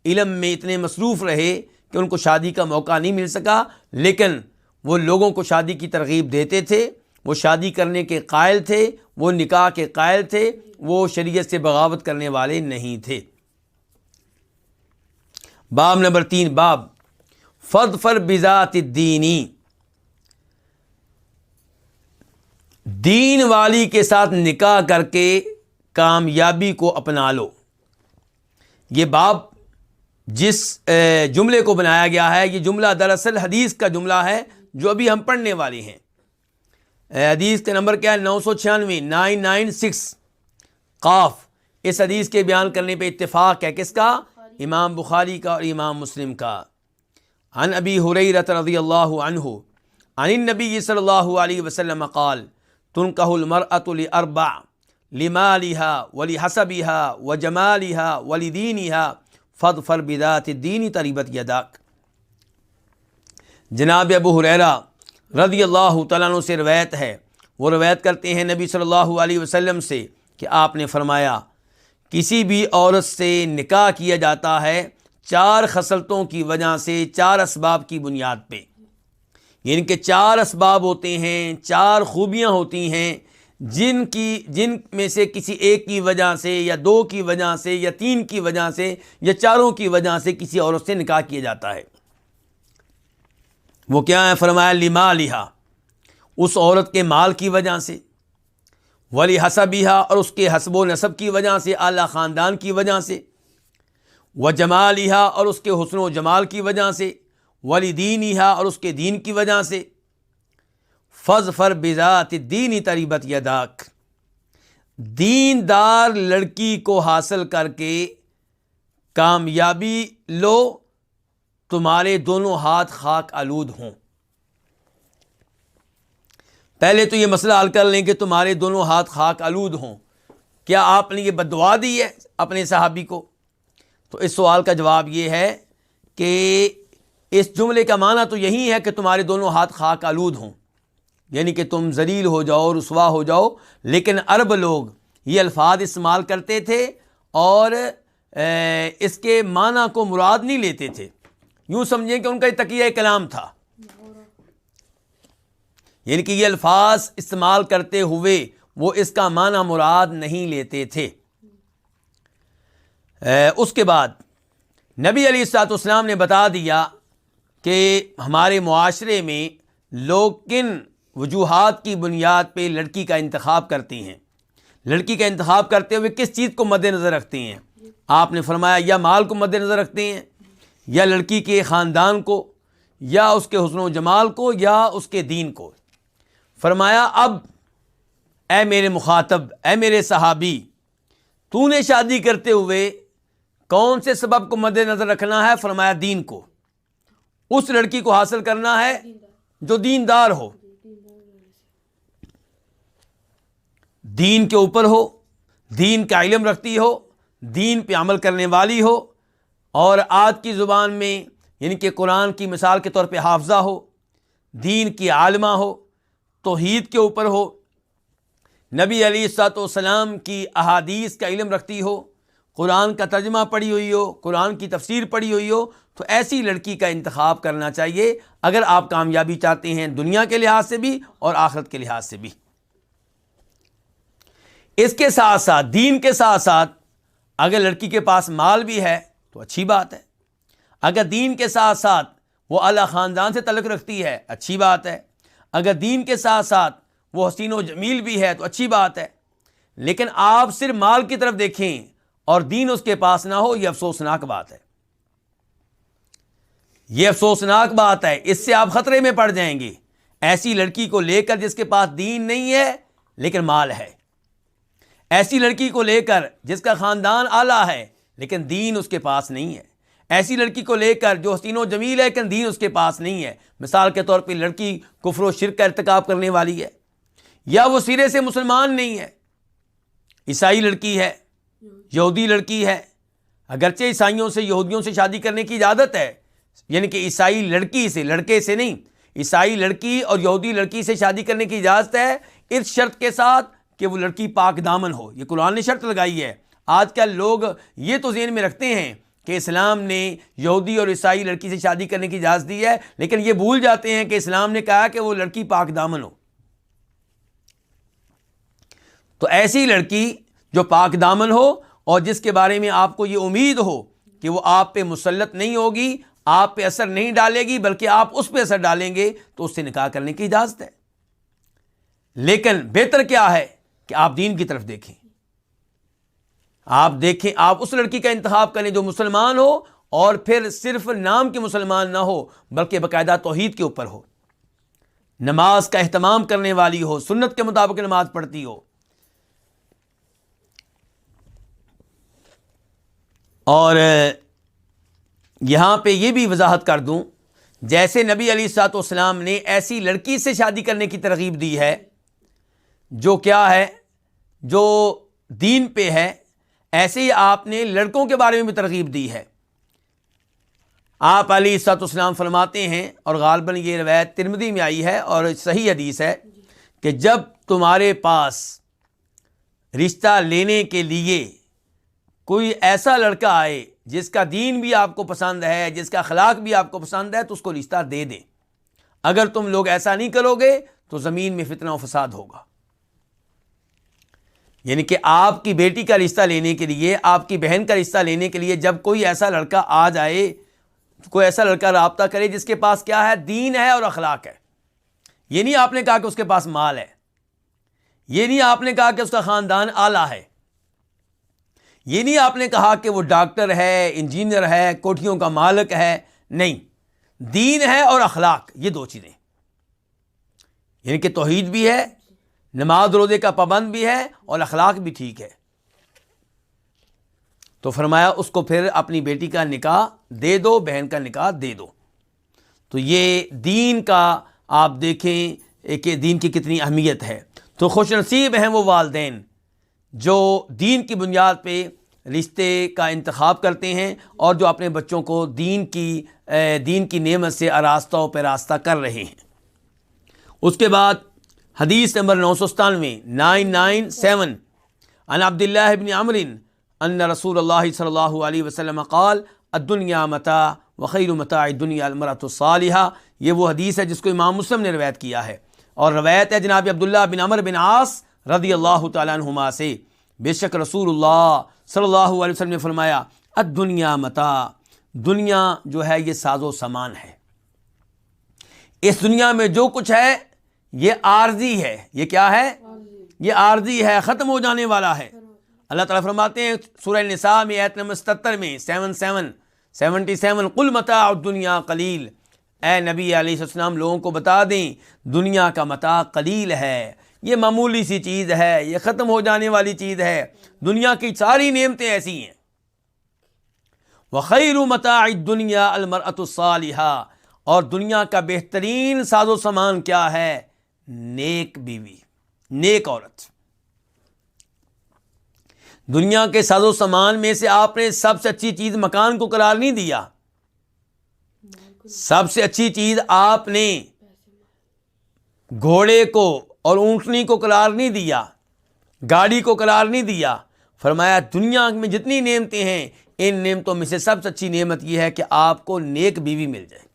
علم میں اتنے مصروف رہے کہ ان کو شادی کا موقع نہیں مل سکا، لیکن وہ لوگوں کو شادی کی ترغیب دیتے تھے، وہ شادی کرنے کے قائل تھے، وہ نکاح کے قائل تھے، وہ شریعت سے بغاوت کرنے والے نہیں تھے۔ باب نمبر 3، باب فاظفر بذات الدینی، دین والی کے ساتھ نکاح کر کے کامیابی کو اپنا لو۔ یہ باب جس جملے کو بنایا گیا ہے، یہ جملہ دراصل حدیث کا جملہ ہے جو ابھی ہم پڑھنے والے ہیں۔ حدیث کا نمبر کیا ہے؟ 996، 996 قاف۔ اس حدیث کے بیان کرنے پہ اتفاق ہے کس کا؟ امام بخاری کا اور امام مسلم کا۔ عن ابی ہریرہ رضی اللہ عنہ عن النبی صلی اللہ علیہ وسلم قال تنکح المرأة لأربع لمالها ولحسبها وجمالها ولدینها فاظفر بذات الدین تربت یداک۔ جناب ابو ہریرہ رضی اللہ تعالیٰ عنہ سے روایت ہے، وہ روایت کرتے ہیں نبی صلی اللہ علیہ وسلم سے کہ آپ نے فرمایا کسی بھی عورت سے نکاح کیا جاتا ہے 4 خصلتوں کی وجہ سے، 4 اسباب کی بنیاد پہ، یعنی کہ 4 اسباب ہوتے ہیں، 4 خوبیاں ہوتی ہیں جن میں سے کسی ایک کی وجہ سے یا 2 کی وجہ سے یا 3 کی وجہ سے یا 4 کی وجہ سے کسی عورت سے نکاح کیا جاتا ہے۔ وہ کیا ہے؟ فرمایا لمالہا، اس عورت کے مال کی وجہ سے، ولحسبہا، اور اس کے حسب و نسب کی وجہ سے، اعلیٰ خاندان کی وجہ سے، وجمالہا، اور اس کے حسن و جمال کی وجہ سے، ولدینہا، اور اس کے دین کی وجہ سے، فاظفر بذات الدین تربت یداک، دیندار لڑکی کو حاصل کر کے کامیابی لو، تمہارے دونوں ہاتھ خاک آلود ہوں۔ پہلے تو یہ مسئلہ حل کر لیں کہ تمہارے دونوں ہاتھ خاک آلود ہوں، کیا آپ نے یہ بد دعا دی ہے اپنے صحابی کو؟ تو اس سوال کا جواب یہ ہے کہ اس جملے کا معنی تو یہی ہے کہ تمہارے دونوں ہاتھ خاک آلود ہوں، یعنی کہ تم ذلیل ہو جاؤ، رسوا ہو جاؤ۔ لیکن عرب لوگ یہ الفاظ استعمال کرتے تھے اور اس کے معنی کو مراد نہیں لیتے تھے، یوں سمجھیں کہ ان کا یہ تقیہ کلام تھا، یعنی کہ یہ الفاظ استعمال کرتے ہوئے وہ اس کا معنی مراد نہیں لیتے تھے۔ اس کے بعد نبی علیہ الصلوۃ والسلام نے بتا دیا کہ ہمارے معاشرے میں لوگ کن وجوہات کی بنیاد پہ لڑکی کا انتخاب کرتے ہیں، لڑکی کا انتخاب کرتے ہوئے کس چیز کو مد نظر رکھتے ہیں۔ آپ نے فرمایا یا مال کو مد نظر رکھتے ہیں، یا لڑکی کے خاندان کو، یا اس کے حسن و جمال کو، یا اس کے دین کو۔ فرمایا اب اے میرے مخاطب، اے میرے صحابی، تو نے شادی کرتے ہوئے کون سے سبب کو مد نظر رکھنا ہے؟ فرمایا دین کو، اس لڑکی کو حاصل کرنا ہے جو دیندار ہو، دین کے اوپر ہو، دین کا علم رکھتی ہو، دین پہ عمل کرنے والی ہو، اور آج کی زبان میں یعنی کہ قرآن کی مثال کے طور پہ حافظہ ہو، دین کی عالمہ ہو، توحید کے اوپر ہو، نبی علیہ الصلوۃ والسلام کی احادیث کا علم رکھتی ہو، قرآن کا ترجمہ پڑھی ہوئی ہو، قرآن کی تفسیر پڑھی ہوئی ہو، تو ایسی لڑکی کا انتخاب کرنا چاہیے اگر آپ کامیابی چاہتے ہیں، دنیا کے لحاظ سے بھی اور آخرت کے لحاظ سے بھی۔ اس کے ساتھ ساتھ، دین کے ساتھ ساتھ، اگر لڑکی کے پاس مال بھی ہے تو اچھی بات ہے، اگر دین کے ساتھ ساتھ وہ اعلیٰ خاندان سے تعلق رکھتی ہے اچھی بات ہے، اگر دین کے ساتھ ساتھ وہ حسین و جمیل بھی ہے تو اچھی بات ہے۔ لیکن آپ صرف مال کی طرف دیکھیں اور دین اس کے پاس نہ ہو، یہ افسوسناک بات ہے، یہ افسوسناک بات ہے، اس سے آپ خطرے میں پڑ جائیں گے۔ ایسی لڑکی کو لے کر جس کے پاس دین نہیں ہے لیکن مال ہے، ایسی لڑکی کو لے کر جس کا خاندان اعلیٰ ہے لیکن دین اس کے پاس نہیں ہے، ایسی لڑکی کو لے کر جو حسین و جمیل ہے لیکن دین اس کے پاس نہیں ہے، مثال کے طور پہ لڑکی کفر و شرک کا ارتکاب کرنے والی ہے، یا وہ سرے سے مسلمان نہیں ہے، عیسائی لڑکی ہے، یہودی لڑکی ہے، اگرچہ عیسائیوں سے، یہودیوں سے شادی کرنے کی اجازت ہے، یعنی کہ عیسائی لڑکی سے، لڑکے سے نہیں، عیسائی لڑکی اور یہودی لڑکی سے شادی کرنے کی اجازت ہے، اس شرط کے ساتھ کہ وہ لڑکی پاک دامن ہو۔ یہ قرآن نے شرط لگائی ہے۔ آج کل لوگ یہ تو ذہن میں رکھتے ہیں کہ اسلام نے یہودی اور عیسائی لڑکی سے شادی کرنے کی اجازت دی ہے، لیکن یہ بھول جاتے ہیں کہ اسلام نے کہا کہ وہ لڑکی پاک دامن ہو۔ تو ایسی لڑکی جو پاک دامن ہو اور جس کے بارے میں آپ کو یہ امید ہو کہ وہ آپ پہ مسلط نہیں ہوگی، آپ پہ اثر نہیں ڈالے گی، بلکہ آپ اس پہ اثر ڈالیں گے، تو اس سے نکاح کرنے کی اجازت ہے۔ لیکن بہتر کیا ہے کہ آپ دین کی طرف دیکھیں، آپ دیکھیں، آپ اس لڑکی کا انتخاب کریں جو مسلمان ہو، اور پھر صرف نام کی مسلمان نہ ہو بلکہ باقاعدہ توحید کے اوپر ہو، نماز کا اہتمام کرنے والی ہو، سنت کے مطابق نماز پڑھتی ہو۔ اور یہاں پہ یہ بھی وضاحت کر دوں، جیسے نبی علیہ الصلوۃ والسلام نے ایسی لڑکی سے شادی کرنے کی ترغیب دی ہے جو کیا ہے، جو دین پہ ہے، ایسے ہی آپ نے لڑکوں کے بارے میں بھی ترغیب دی ہے۔ آپ علیہ الصلوۃ والسلام فرماتے ہیں، اور غالباً یہ روایت ترمذی میں آئی ہے اور صحیح حدیث ہے، کہ جب تمہارے پاس رشتہ لینے کے لیے کوئی ایسا لڑکا آئے جس کا دین بھی آپ کو پسند ہے، جس کا اخلاق بھی آپ کو پسند ہے، تو اس کو رشتہ دے دیں۔ اگر تم لوگ ایسا نہیں کرو گے تو زمین میں فتنہ و فساد ہوگا۔ یعنی کہ آپ کی بیٹی کا رشتہ لینے کے لیے، آپ کی بہن کا رشتہ لینے کے لیے جب کوئی ایسا لڑکا آ جائے، کوئی ایسا لڑکا رابطہ کرے جس کے پاس کیا ہے، دین ہے اور اخلاق ہے۔ یہ نہیں آپ نے کہا کہ اس کے پاس مال ہے، یہ نہیں آپ نے کہا کہ اس کا خاندان اعلیٰ ہے، یہ نہیں آپ نے کہا کہ وہ ڈاکٹر ہے، انجینئر ہے، کوٹھیوں کا مالک ہے، نہیں، دین ہے اور اخلاق، یہ دو چیزیں، یعنی کہ توحید بھی ہے، نماز روزے کا پابند بھی ہے، اور اخلاق بھی ٹھیک ہے۔ تو فرمایا اس کو پھر اپنی بیٹی کا نکاح دے دو، بہن کا نکاح دے دو۔ تو یہ دین کا آپ دیکھیں کہ دین کی کتنی اہمیت ہے۔ تو خوش نصیب ہیں وہ والدین جو دین کی بنیاد پہ رشتے کا انتخاب کرتے ہیں، اور جو اپنے بچوں کو دین کی نعمت سے آراستہ و پیراستہ کر رہے ہیں۔ اس کے بعد حدیث نمبر 997 عن عبداللہ بن عمرو ان رسول اللہ صلی اللہ علیہ وسلم قال الدنیا متاع وخیر متاع الدنیا المرأة الصالحہ۔ یہ وہ حدیث ہے جس کو امام مسلم نے روایت کیا ہے، اور روایت ہے جناب عبداللہ بن عمرو بن عاص رضی اللہ تعالیٰ عنہما سے، بے شک رسول اللہ صلی اللہ علیہ وسلم نے فرمایا الدنیا متاع، دنیا جو ہے یہ ساز و سامان ہے، اس دنیا میں جو کچھ ہے یہ عارضی ہے۔ یہ کیا ہے؟ یہ عارضی ہے، ختم ہو جانے والا ہے۔ اللہ تعالیٰ فرماتے ہیں سورہ النساء میں آیت نمبر 77 میں 77 قل متاع الدنیا قلیل، اے نبی علیہ السلام لوگوں کو بتا دیں دنیا کا متاع قلیل ہے، یہ معمولی سی چیز ہے، یہ ختم ہو جانے والی چیز ہے، دنیا کی ساری نعمتیں ایسی ہیں۔ وخیر متاع الدنیا المرأة الصالحہ، اور دنیا کا بہترین ساز و سامان کیا ہے؟ نیک بیوی، نیک عورت۔ دنیا کے ساز و سامان میں سے آپ نے سب سے اچھی چیز مکان کو قرار نہیں دیا، سب سے اچھی چیز آپ نے گھوڑے کو اور اونٹنی کو قرار نہیں دیا، گاڑی کو قرار نہیں دیا۔ فرمایا دنیا میں جتنی نعمتیں ہیں، ان نعمتوں میں سے سب سے اچھی نعمت یہ ہے کہ آپ کو نیک بیوی مل جائے۔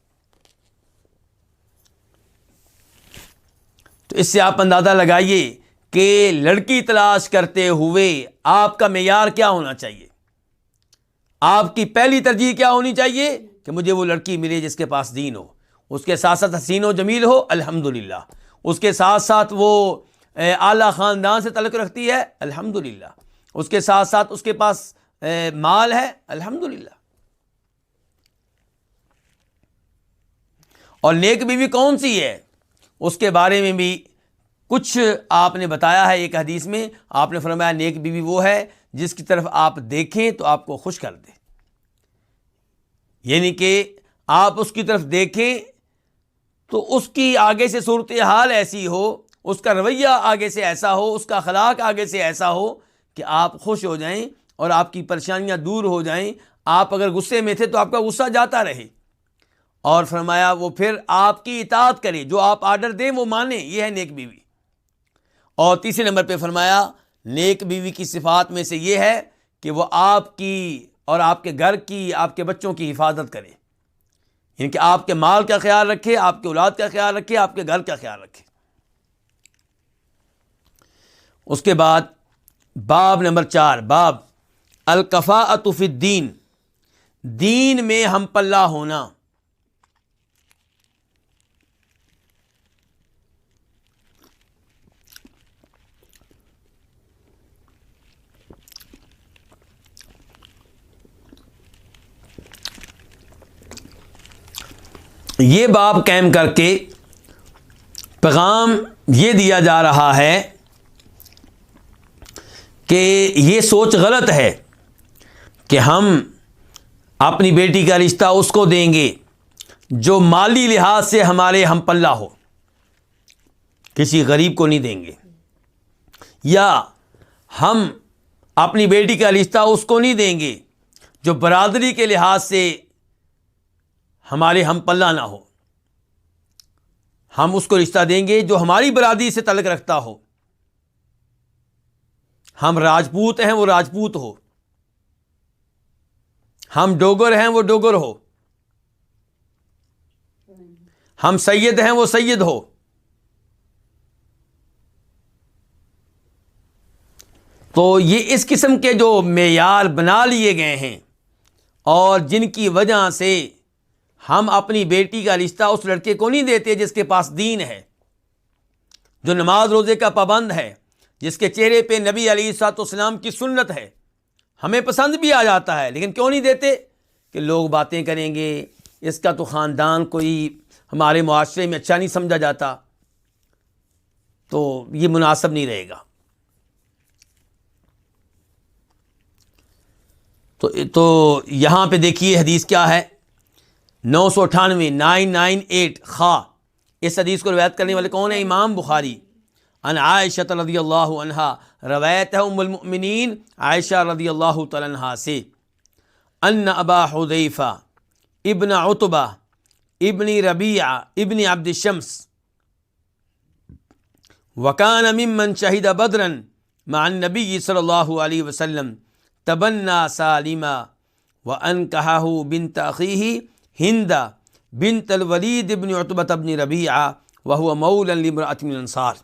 تو اس سے آپ اندازہ لگائیے کہ لڑکی تلاش کرتے ہوئے آپ کا معیار کیا ہونا چاہیے، آپ کی پہلی ترجیح کیا ہونی چاہیے کہ مجھے وہ لڑکی ملے جس کے پاس دین ہو، اس کے ساتھ ساتھ حسین و جمیل ہو، الحمدللہ، اس کے ساتھ ساتھ وہ اعلیٰ خاندان سے تعلق رکھتی ہے، الحمدللہ، اس کے ساتھ ساتھ اس کے پاس مال ہے، الحمدللہ۔ اور نیک بیوی کون سی ہے اس کے بارے میں بھی کچھ آپ نے بتایا ہے۔ ایک حدیث میں آپ نے فرمایا نیک بیوی وہ ہے جس کی طرف آپ دیکھیں تو آپ کو خوش کر دے، یعنی کہ آپ اس کی طرف دیکھیں تو اس کی آگے سے صورتحال ایسی ہو، اس کا رویہ آگے سے ایسا ہو، اس کا اخلاق آگے سے ایسا ہو کہ آپ خوش ہو جائیں اور آپ کی پریشانیاں دور ہو جائیں۔ آپ اگر غصے میں تھے تو آپ کا غصہ جاتا رہے، اور فرمایا وہ پھر آپ کی اطاعت کرے، جو آپ آرڈر دیں وہ مانے، یہ ہے نیک بیوی۔ اور تیسرے نمبر پہ فرمایا نیک بیوی کی صفات میں سے یہ ہے کہ وہ آپ کی اور آپ کے گھر کی، آپ کے بچوں کی حفاظت کرے، یعنی کہ آپ کے مال کا خیال رکھے، آپ کے اولاد کا خیال رکھے، آپ کے گھر کا خیال رکھے۔ اس کے بعد باب نمبر 4، باب الکفاءۃ فی الدین، دین میں ہم پلہ ہونا. یہ باب قائم کر کے پیغام یہ دیا جا رہا ہے کہ یہ سوچ غلط ہے کہ ہم اپنی بیٹی کا رشتہ اس کو دیں گے جو مالی لحاظ سے ہمارے ہم پلہ ہو. کسی غریب کو نہیں دیں گے. یا ہم اپنی بیٹی کا رشتہ اس کو نہیں دیں گے جو برادری کے لحاظ سے ہمارے ہم پلہ نہ ہو. ہم اس کو رشتہ دیں گے جو ہماری برادری سے تعلق رکھتا ہو. ہم راجپوت ہیں وہ راجپوت ہو، ہم ڈوگر ہیں وہ ڈوگر ہو، ہم سید ہیں وہ سید ہو. تو یہ اس قسم کے جو معیار بنا لیے گئے ہیں اور جن کی وجہ سے ہم اپنی بیٹی کا رشتہ اس لڑکے کو نہیں دیتے جس کے پاس دین ہے، جو نماز روزے کا پابند ہے، جس کے چہرے پہ نبی علیہ الصلوۃ والسلام کی سنت ہے. ہمیں پسند بھی آ جاتا ہے لیکن کیوں نہیں دیتے؟ کہ لوگ باتیں کریں گے، اس کا تو خاندان کوئی ہمارے معاشرے میں اچھا نہیں سمجھا جاتا، تو یہ مناسب نہیں رہے گا. تو یہاں پہ دیکھیے حدیث کیا ہے، 998 998 خا. اس حدیث کو روایت کرنے والے کون ہیں؟ امام بخاری. ان عائشہ رضی اللہ عنہا، روایت ہے ام المؤمنین عائشہ رضی اللہ تعالی عنہا سے، ان ابا حذیفہ ابن عتبہ ابن ربیعہ ابن عبد الشمس وکان ممن شہد بدرا مع النبی صلی اللہ علیہ وسلم تبنى سالما وانکحہ بنت اخیہ ہند بنت الولید بن عتبہ بن ربیعہ وہو مولا لامرأۃ من الانصار.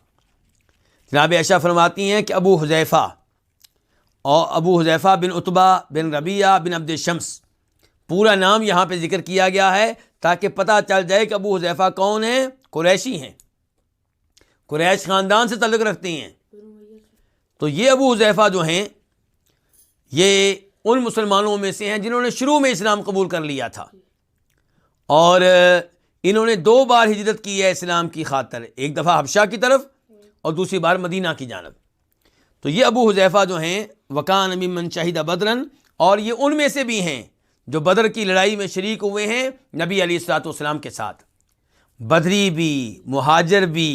جناب عائشہ فرماتی ہیں کہ ابو حذیفہ بن عتبہ بن ربیعہ بن عبد الشمس، پورا نام یہاں پہ ذکر کیا گیا ہے تاکہ پتہ چل جائے کہ ابو حذیفہ کون ہیں؟ قریشی ہیں، قریش خاندان سے تعلق رکھتے ہیں. تو یہ ابو حذیفہ جو ہیں یہ ان مسلمانوں میں سے ہیں جنہوں نے شروع میں اسلام قبول کر لیا تھا، اور انہوں نے 2 بار ہجرت کی ہے اسلام کی خاطر، ایک دفعہ حبشہ کی طرف اور دوسری بار مدینہ کی جانب. تو یہ ابو حذیفہ جو ہیں وکان ممن شہد بدرن، اور یہ ان میں سے بھی ہیں جو بدر کی لڑائی میں شریک ہوئے ہیں نبی علیہ الصلوۃ والسلام کے ساتھ. بدری بھی، مہاجر بھی،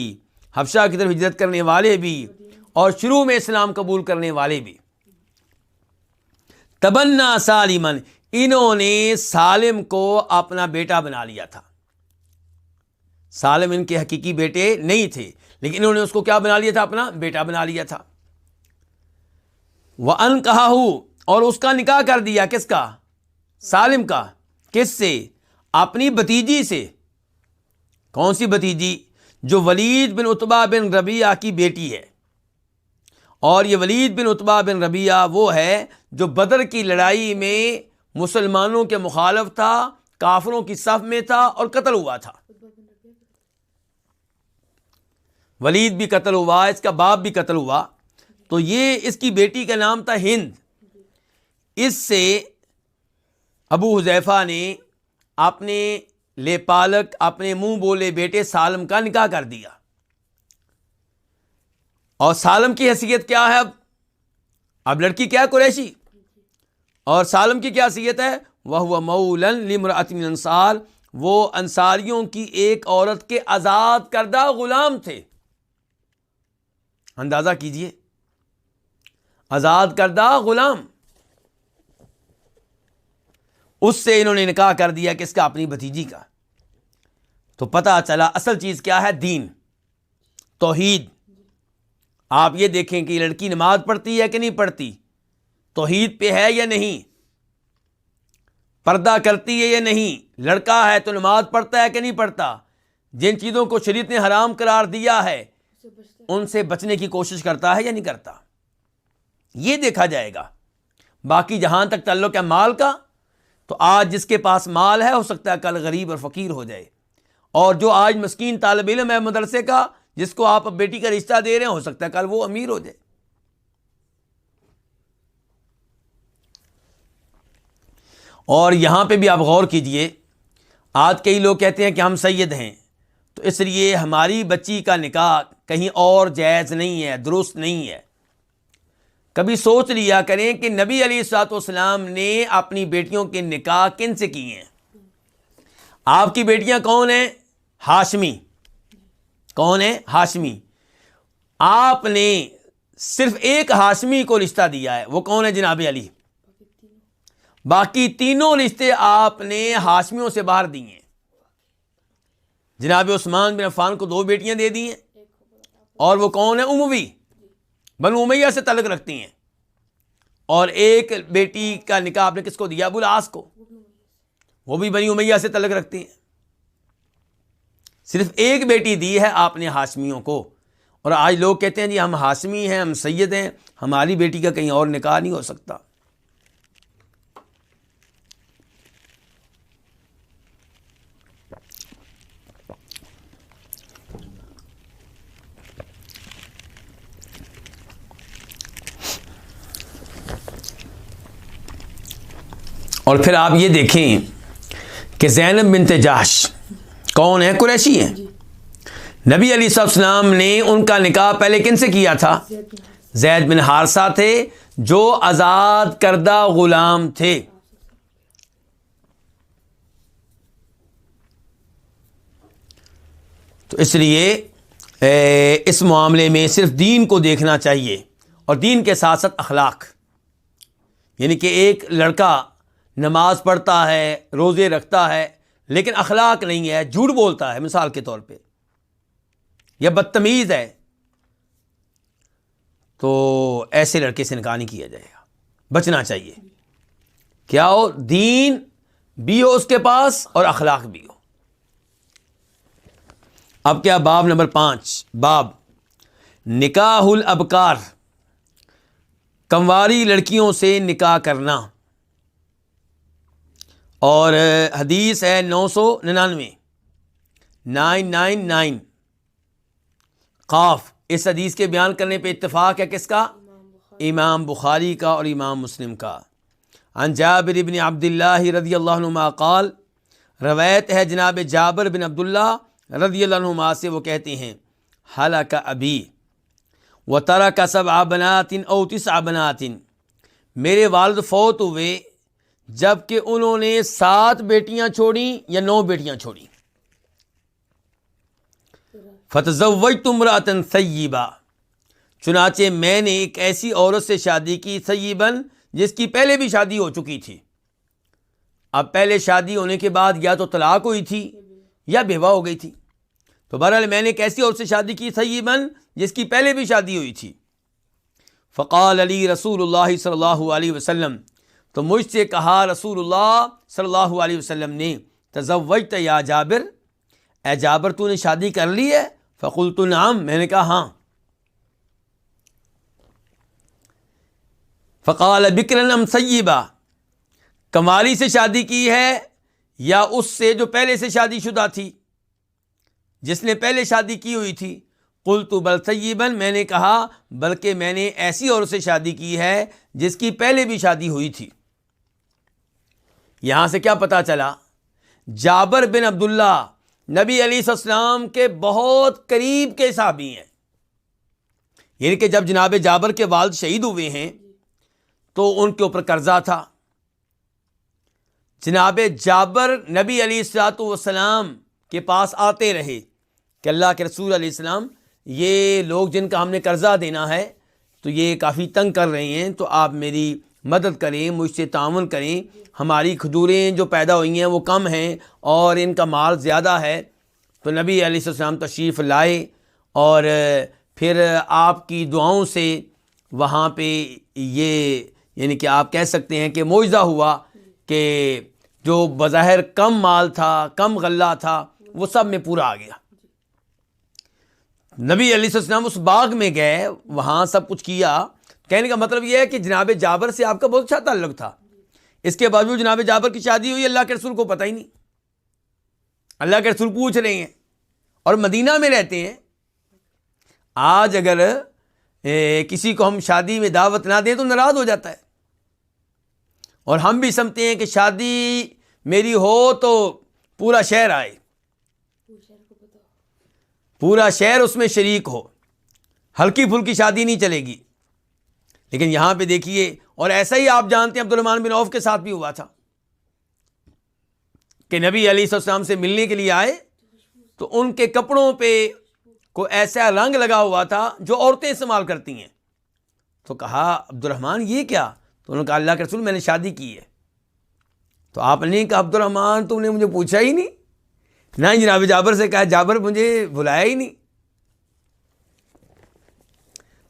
حبشہ کی طرف ہجرت کرنے والے بھی، اور شروع میں اسلام قبول کرنے والے بھی. تبنا سالمن، انہوں نے سالم کو اپنا بیٹا بنا لیا تھا. سالم ان کے حقیقی بیٹے نہیں تھے لیکن انہوں نے اس کو کیا بنا لیا تھا؟ اپنا بیٹا بنا لیا تھا. وَأَنْكَحَهُ، اور اس کا نکاح کر دیا. کس کا؟ سالم کا. کس سے؟ اپنی بھتیجی سے. کون سی بھتیجی؟ جو ولید بن عتبہ بن ربیعہ کی بیٹی ہے. اور یہ ولید بن عتبہ بن ربیعہ وہ ہے جو بدر کی لڑائی میں مسلمانوں کے مخالف تھا، کافروں کی صف میں تھا اور قتل ہوا تھا. ولید بھی قتل ہوا، اس کا باپ بھی قتل ہوا. تو یہ اس کی بیٹی کا نام تھا ہند. اس سے ابو حذیفہ نے اپنے لے پالک، اپنے منہ بولے بیٹے سالم کا نکاح کر دیا. اور سالم کی حیثیت کیا ہے؟ اب لڑکی کیا ہے؟ قریشی. اور سالم کی کیا حیثیت ہے؟ وَهُوَ مَوْلًا لِامْرَأَةٍ مِّنَ الْأَنصَارِ، وہ انصاریوں کی ایک عورت کے آزاد کردہ غلام تھے. اندازہ کیجئے، آزاد کردہ غلام. اس سے انہوں نے نکاح کر دیا کس کا؟ اپنی بھتیجی کا. تو پتہ چلا اصل چیز کیا ہے؟ دین، توحید. آپ یہ دیکھیں کہ یہ لڑکی نماز پڑھتی ہے کہ نہیں پڑھتی، توحید پہ ہے یا نہیں، پردہ کرتی ہے یا نہیں، لڑکا ہے تو نماز پڑھتا ہے کہ نہیں پڑھتا، جن چیزوں کو شریعت نے حرام قرار دیا ہے ان سے بچنے کی کوشش کرتا ہے یا نہیں کرتا. یہ دیکھا جائے گا. باقی جہاں تک تعلق ہے مال کا، تو آج جس کے پاس مال ہے ہو سکتا ہے کل غریب اور فقیر ہو جائے، اور جو آج مسکین طالب علم ہے مدرسے کا، جس کو آپ بیٹی کا رشتہ دے رہے ہیں، ہو سکتا ہے کل وہ امیر ہو جائے۔ اور یہاں پہ بھی آپ غور کیجئے، آج کئی لوگ کہتے ہیں کہ ہم سید ہیں، تو اس لیے ہماری بچی کا نکاح کہیں اور جائز نہیں ہے، درست نہیں ہے۔ کبھی سوچ لیا کریں کہ نبی علیہ الصلوۃ والسلام نے اپنی بیٹیوں کے نکاح کن سے کیے ہیں؟ آپ کی بیٹیاں کون ہیں؟ ہاشمی۔ کون ہیں؟ ہاشمی۔ آپ نے صرف ایک ہاشمی کو رشتہ دیا ہے، وہ کون ہے؟ جناب علی۔ باقی تینوں رشتے آپ نے ہاشمیوں سے باہر دیے ہیں۔ جناب عثمان بن عفان کو 2 بیٹیاں دے دی ہیں، اور وہ کون ہے؟ اموی، بنو امیہ سے تعلق رکھتی ہیں، اور ایک بیٹی کا نکاح آپ نے کس کو دیا؟ ابو العاص کو، وہ بھی بنی امیہ سے تعلق رکھتی ہیں۔ صرف ایک بیٹی دی ہے آپ نے ہاشمیوں کو، اور آج لوگ کہتے ہیں جی ہم ہاشمی ہیں، ہم سید ہیں، ہماری بیٹی کا کہیں اور نکاح نہیں ہو سکتا۔ اور پھر آپ یہ دیکھیں کہ زینب بنت جحش کون ہے؟ قریشی ہیں۔ نبی علیہ السلام نے ان کا نکاح پہلے کن سے کیا تھا؟ زید بن حارثہ تھے، جو آزاد کردہ غلام تھے۔ تو اس لیے اس معاملے میں صرف دین کو دیکھنا چاہیے، اور دین کے ساتھ ساتھ اخلاق، یعنی کہ ایک لڑکا نماز پڑھتا ہے، روزے رکھتا ہے، لیکن اخلاق نہیں ہے، جھوٹ بولتا ہے مثال کے طور پہ، یا بدتمیز ہے، تو ایسے لڑکے سے نکاح نہیں کیا جائے گا، بچنا چاہیے۔ کیا ہو؟ دین بھی ہو اس کے پاس اور اخلاق بھی ہو۔ اب کیا؟ باب نمبر 5، باب نکاح الابکار، کنواری لڑکیوں سے نکاح کرنا۔ اور حدیث ہے 999 999 قاف۔ اس حدیث کے بیان کرنے پہ اتفاق ہے کس کا؟ امام بخاری کا اور امام مسلم کا۔ عن جابر بن عبداللہ رضی اللہ عنہما قال، روایت ہے جناب جابر بن عبداللہ رضی اللہ عنہما سے، وہ کہتے ہیں ہلک ابی وترک 7 بنات او 9 بنات، میرے والد فوت ہوئے جب کہ انہوں نے 7 بیٹیاں چھوڑیں یا 9 بیٹیاں چھوڑیں۔ فتزوجت امرأة ثیبہ، چنانچہ میں نے ایک ایسی عورت سے شادی کی، ثیباً، جس کی پہلے بھی شادی ہو چکی تھی۔ اب پہلے شادی ہونے کے بعد یا تو طلاق ہوئی تھی یا بیوہ ہو گئی تھی، تو بہرحال میں نے ایک ایسی عورت سے شادی کی، ثیباً، جس کی پہلے بھی شادی ہوئی تھی۔ فقال علی رسول اللہ صلی اللہ علیہ وسلم، تو مجھ سے کہا رسول اللہ صلی اللہ علیہ وسلم نے، تزوجت یا جابر، اے جابر تو نے شادی کر لی ہے؟ فقلت نعم، میں نے کہا ہاں۔ فقال بکرا ام ثیبہ، کنواری سے شادی کی ہے یا اس سے جو پہلے سے شادی شدہ تھی، جس نے پہلے شادی کی ہوئی تھی؟ قلت بل ثیبا، میں نے کہا بلکہ میں نے ایسی عورت سے شادی کی ہے جس کی پہلے بھی شادی ہوئی تھی۔ یہاں سے کیا پتا چلا؟ جابر بن عبداللہ نبی علیہ السلام کے بہت قریب کے صحابی ہیں، یعنی کہ جب جناب جابر کے والد شہید ہوئے ہیں تو ان کے اوپر قرضہ تھا۔ جناب جابر نبی علیہ الصلوۃ والسلام کے پاس آتے رہے کہ اللہ کے رسول علیہ السلام، یہ لوگ جن کا ہم نے قرضہ دینا ہے تو یہ کافی تنگ کر رہے ہیں، تو آپ میری مدد کریں، مجھ سے تعاون کریں، ہماری کھجوریں جو پیدا ہوئی ہیں وہ کم ہیں اور ان کا مال زیادہ ہے۔ تو نبی علیہ السلام تشریف لائے، اور پھر آپ کی دعاؤں سے وہاں پہ یہ، یعنی کہ آپ کہہ سکتے ہیں کہ معجزہ ہوا کہ جو بظاہر کم مال تھا، کم غلہ تھا، وہ سب میں پورا آ گیا۔ نبی علیہ السلام اس باغ میں گئے، وہاں سب کچھ کیا۔ کہنے کا مطلب یہ ہے کہ جناب جابر سے آپ کا بہت اچھا تعلق تھا، اس کے باوجود جناب جابر کی شادی ہوئی، اللہ کے رسول کو پتہ ہی نہیں۔ اللہ کے رسول پوچھ رہے ہیں اور مدینہ میں رہتے ہیں۔ آج اگر کسی کو ہم شادی میں دعوت نہ دیں تو ناراض ہو جاتا ہے، اور ہم بھی سمجھتے ہیں کہ شادی میری ہو تو پورا شہر آئے، پورا شہر اس میں شریک ہو، ہلکی پھلکی شادی نہیں چلے گی۔ لیکن یہاں پہ دیکھیے، اور ایسا ہی آپ جانتے ہیں عبدالرحمن بن عوف کے ساتھ بھی ہوا تھا کہ نبی علیہ السلام سے ملنے کے لیے آئے تو ان کے کپڑوں پہ کوئی ایسا رنگ لگا ہوا تھا جو عورتیں استعمال کرتی ہیں۔ تو کہا عبدالرحمن یہ کیا؟ تو انہوں نے کہا اللہ کے رسول میں نے شادی کی ہے۔ تو آپ نے کہا عبدالرحمن تم نے مجھے پوچھا ہی نہیں، نہ ہی جناب جابر سے کہا جابر مجھے بلایا ہی نہیں۔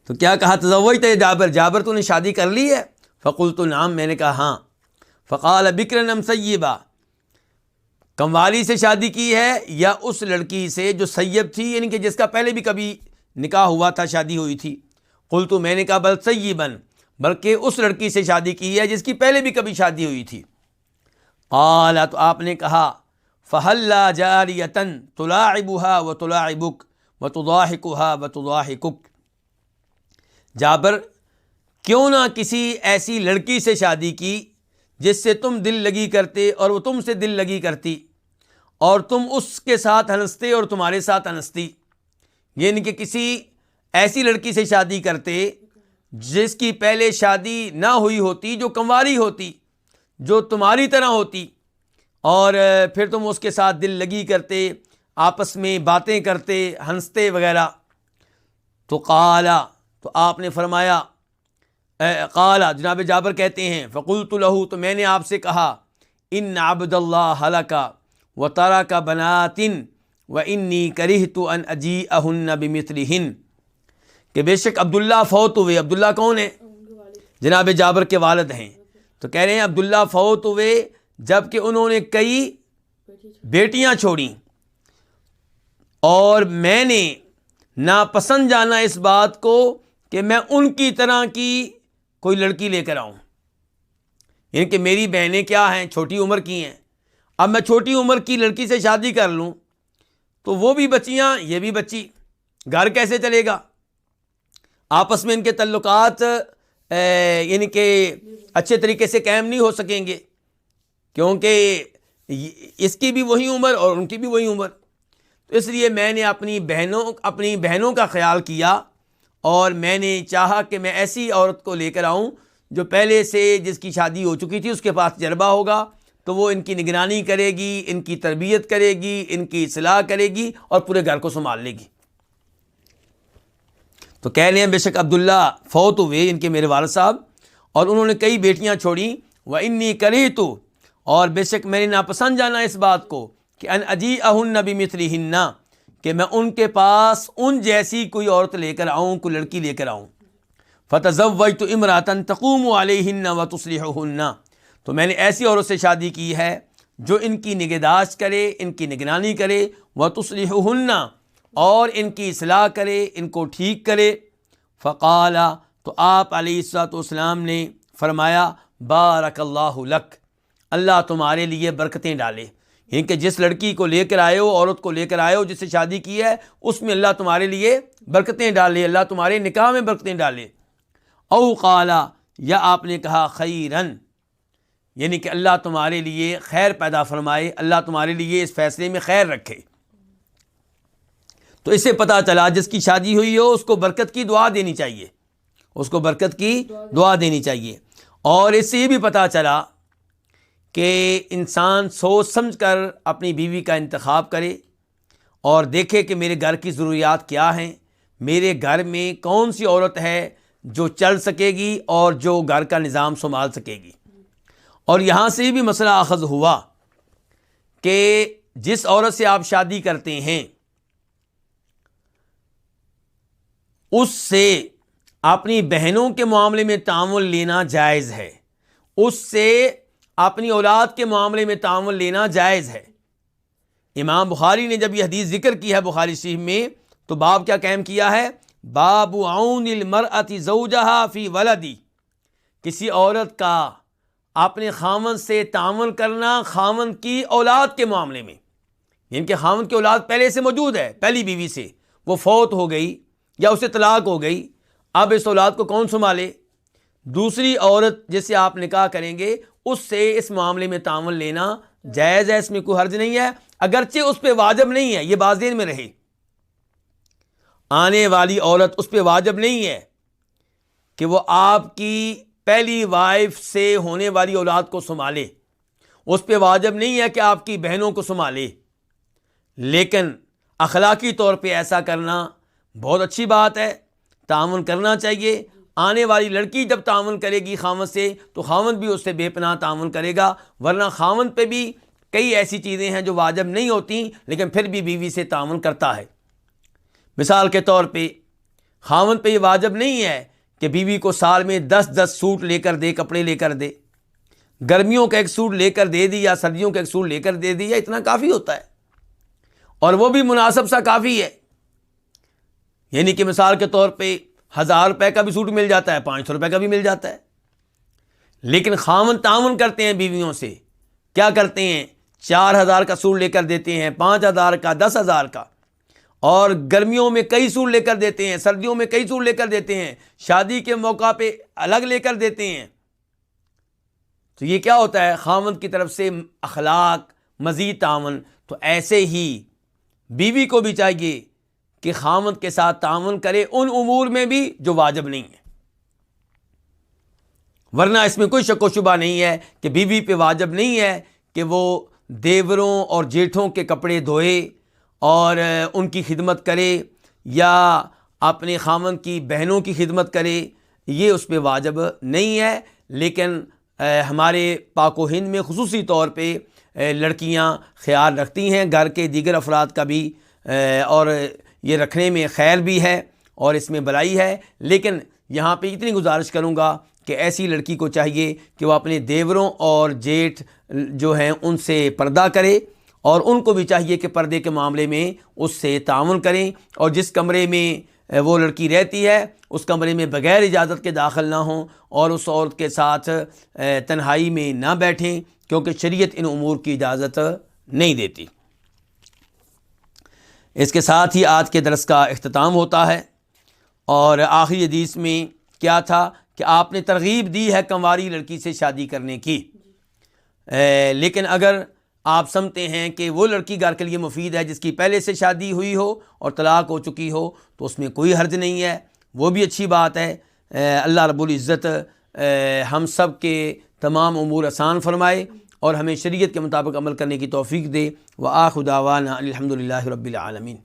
تو کیا کہا تزوجت جابر، جابر تو نے شادی کر لی ہے؟ فقلت نعم، میں نے کہا ہاں۔ فقال بکرا ام سیبا، کنواری سے شادی کی ہے یا اس لڑکی سے جو سیب تھی، یعنی کہ جس کا پہلے بھی کبھی نکاح ہوا تھا، شادی ہوئی تھی؟ قلت، میں نے کہا بل سیبا، بلکہ اس لڑکی سے شادی کی ہے جس کی پہلے بھی کبھی شادی ہوئی تھی۔ قال، تو آپ نے کہا فہلا جاریۃ تلاعبها وتلاعبک وتضاحکها وتضاحکک، جابر کیوں نہ کسی ایسی لڑکی سے شادی کی جس سے تم دل لگی کرتے اور وہ تم سے دل لگی کرتی، اور تم اس کے ساتھ ہنستے اور تمہارے ساتھ ہنستی، یعنی کہ کسی ایسی لڑکی سے شادی کرتے جس کی پہلے شادی نہ ہوئی ہوتی، جو کنواری ہوتی، جو تمہاری طرح ہوتی، اور پھر تم اس کے ساتھ دل لگی کرتے، آپس میں باتیں کرتے، ہنستے وغیرہ۔ تو قالا، تو آپ نے فرمایا، قالا جناب جابر کہتے ہیں فقلت لہ، تو میں نے آپ سے کہا ان عبد اللہ ہلک وترک بنات وانی کرہت ان اجیئہن بمثلہن، کہ بے شک عبداللہ فوت ہوئے۔ عبداللہ کون ہیں؟ جناب جابر کے والد ہیں۔ تو کہہ رہے ہیں عبداللہ فوت ہوئے جب کہ انہوں نے کئی بیٹیاں چھوڑیں، اور میں نے ناپسند جانا اس بات کو کہ میں ان کی طرح کی کوئی لڑکی لے کر آؤں، یعنی کہ میری بہنیں کیا ہیں، چھوٹی عمر کی ہیں، اب میں چھوٹی عمر کی لڑکی سے شادی کر لوں تو وہ بھی بچیاں، یہ بھی بچی، گھر کیسے چلے گا؟ آپس میں ان کے تعلقات یعنی کہ اچھے طریقے سے قائم نہیں ہو سکیں گے، کیونکہ اس کی بھی وہی عمر اور ان کی بھی وہی عمر۔ تو اس لیے میں نے اپنی بہنوں کا خیال کیا، اور میں نے چاہا کہ میں ایسی عورت کو لے کر آؤں جو پہلے سے جس کی شادی ہو چکی تھی، اس کے پاس تجربہ ہوگا، تو وہ ان کی نگرانی کرے گی، ان کی تربیت کرے گی، ان کی اصلاح کرے گی، اور پورے گھر کو سنبھال لے گی۔ تو کہہ رہے ہیں بے شک عبداللہ فوت ہوئے، ان کے میرے والد صاحب، اور انہوں نے کئی بیٹیاں چھوڑیں، وانی کرہت، اور بے شک میں نے ناپسند جانا اس بات کو کہ ان اجیئہن بمثلہن، کہ میں ان کے پاس ان جیسی کوئی عورت لے کر آؤں، کوئی لڑکی لے کر آؤں۔ فتزوجت امرأۃ تقوم علیہن وتصلحہن، تو میں نے ایسی عورت سے شادی کی ہے جو ان کی نگہداشت کرے، ان کی نگرانی کرے، وتصلحہن، اور ان کی اصلاح کرے، ان کو ٹھیک کرے۔ فقال، تو آپ علیہ الصلوۃ والسلام نے فرمایا بارک اللہ لک، اللہ تمہارے لیے برکتیں ڈالے، یعنی کہ جس لڑکی کو لے کر آئے ہو، عورت کو لے کر آئے ہو، جس سے شادی کی ہے، اس میں اللہ تمہارے لیے برکتیں ڈالے، اللہ تمہارے نکاح میں برکتیں ڈالے۔ او قالا، یا آپ نے کہا خیرن، یعنی کہ اللہ تمہارے لیے خیر پیدا فرمائے، اللہ تمہارے لیے اس فیصلے میں خیر رکھے۔ تو اس سے پتہ چلا جس کی شادی ہوئی ہو اس کو برکت کی دعا دینی چاہیے، اس کو برکت کی دعا دینی چاہیے۔ اور اس سے یہ بھی پتہ چلا کہ انسان سوچ سمجھ کر اپنی بیوی کا انتخاب کرے، اور دیکھے کہ میرے گھر کی ضروریات کیا ہیں، میرے گھر میں کون سی عورت ہے جو چل سکے گی اور جو گھر کا نظام سنبھال سکے گی۔ اور یہاں سے بھی مسئلہ اخذ ہوا کہ جس عورت سے آپ شادی کرتے ہیں اس سے اپنی بہنوں کے معاملے میں تعامل لینا جائز ہے، اس سے اپنی اولاد کے معاملے میں تعامل لینا جائز ہے۔ امام بخاری نے جب یہ حدیث ذکر کی ہے بخاری شریف میں، تو باب کیا قائم کیا ہے؟ باب عون المرأة زوجها فی ولدی، کسی عورت کا اپنے خاوند سے تعامل کرنا خاوند کی اولاد کے معاملے میں، یعنی کہ خاوند کی اولاد پہلے سے موجود ہے، پہلی بیوی سے، وہ فوت ہو گئی یا اسے طلاق ہو گئی، اب اس اولاد کو کون سنبھالے؟ دوسری عورت جس سے آپ نکاح کریں گے اس سے اس معاملے میں تعامل لینا جائز ہے، اس میں کوئی حرج نہیں ہے، اگرچہ اس پہ واجب نہیں ہے، یہ بات ذہن میں رہے، آنے والی عورت اس پہ واجب نہیں ہے کہ وہ آپ کی پہلی وائف سے ہونے والی اولاد کو سنبھالے، اس پہ واجب نہیں ہے کہ آپ کی بہنوں کو سنبھالے، لیکن اخلاقی طور پہ ایسا کرنا بہت اچھی بات ہے، تعاون کرنا چاہیے۔ آنے والی لڑکی جب تعاون کرے گی خاوند سے تو خاوند بھی اس سے بے پناہ تعاون کرے گا، ورنہ خاوند پہ بھی کئی ایسی چیزیں ہیں جو واجب نہیں ہوتی لیکن پھر بھی بیوی سے تعاون کرتا ہے۔ مثال کے طور پہ خاوند پہ یہ واجب نہیں ہے کہ بیوی کو سال میں 10 سوٹ لے کر دے، کپڑے لے کر دے، گرمیوں کا ایک سوٹ لے کر دے دی یا سردیوں کا ایک سوٹ لے کر دے دی، یا اتنا کافی ہوتا ہے، اور وہ بھی مناسب سا کافی ہے، یعنی کہ مثال کے طور پہ 1000 روپے کا بھی سوٹ مل جاتا ہے، 500 روپے کا بھی مل جاتا ہے، لیکن خاوند تعاون کرتے ہیں بیویوں سے، کیا کرتے ہیں؟ 4000 کا سوٹ لے کر دیتے ہیں، 5000 کا، 10,000 کا، اور گرمیوں میں کئی سوٹ لے کر دیتے ہیں، سردیوں میں کئی سوٹ لے کر دیتے ہیں، شادی کے موقع پہ الگ لے کر دیتے ہیں۔ تو یہ کیا ہوتا ہے؟ خاوند کی طرف سے اخلاق، مزید تعاون۔ تو ایسے ہی بیوی کو بھی چاہیے کہ خاوند کے ساتھ تعاون کرے ان امور میں بھی جو واجب نہیں ہے، ورنہ اس میں کوئی شک و شبہ نہیں ہے کہ بیوی پہ واجب نہیں ہے کہ وہ دیوروں اور جیٹھوں کے کپڑے دھوئے اور ان کی خدمت کرے یا اپنے خاوند کی بہنوں کی خدمت کرے، یہ اس پہ واجب نہیں ہے، لیکن ہمارے پاک و ہند میں خصوصی طور پہ لڑکیاں خیال رکھتی ہیں گھر کے دیگر افراد کا بھی، اور یہ رکھنے میں خیر بھی ہے اور اس میں بھلائی ہے، لیکن یہاں پہ اتنی گزارش کروں گا کہ ایسی لڑکی کو چاہیے کہ وہ اپنے دیوروں اور جیٹھ جو ہیں ان سے پردہ کرے، اور ان کو بھی چاہیے کہ پردے کے معاملے میں اس سے تعاون کریں، اور جس کمرے میں وہ لڑکی رہتی ہے اس کمرے میں بغیر اجازت کے داخل نہ ہوں، اور اس عورت کے ساتھ تنہائی میں نہ بیٹھیں، کیونکہ شریعت ان امور کی اجازت نہیں دیتی۔ اس کے ساتھ ہی آج کے درس کا اختتام ہوتا ہے، اور آخری حدیث میں کیا تھا کہ آپ نے ترغیب دی ہے کنواری لڑکی سے شادی کرنے کی، لیکن اگر آپ سمجھتے ہیں کہ وہ لڑکی گھر کے لیے مفید ہے جس کی پہلے سے شادی ہوئی ہو اور طلاق ہو چکی ہو تو اس میں کوئی حرج نہیں ہے، وہ بھی اچھی بات ہے۔ اللہ رب العزت ہم سب کے تمام امور آسان فرمائے اور ہمیں شریعت کے مطابق عمل کرنے کی توفیق دے۔ وآخر دعوانا الحمدللہ رب العالمین۔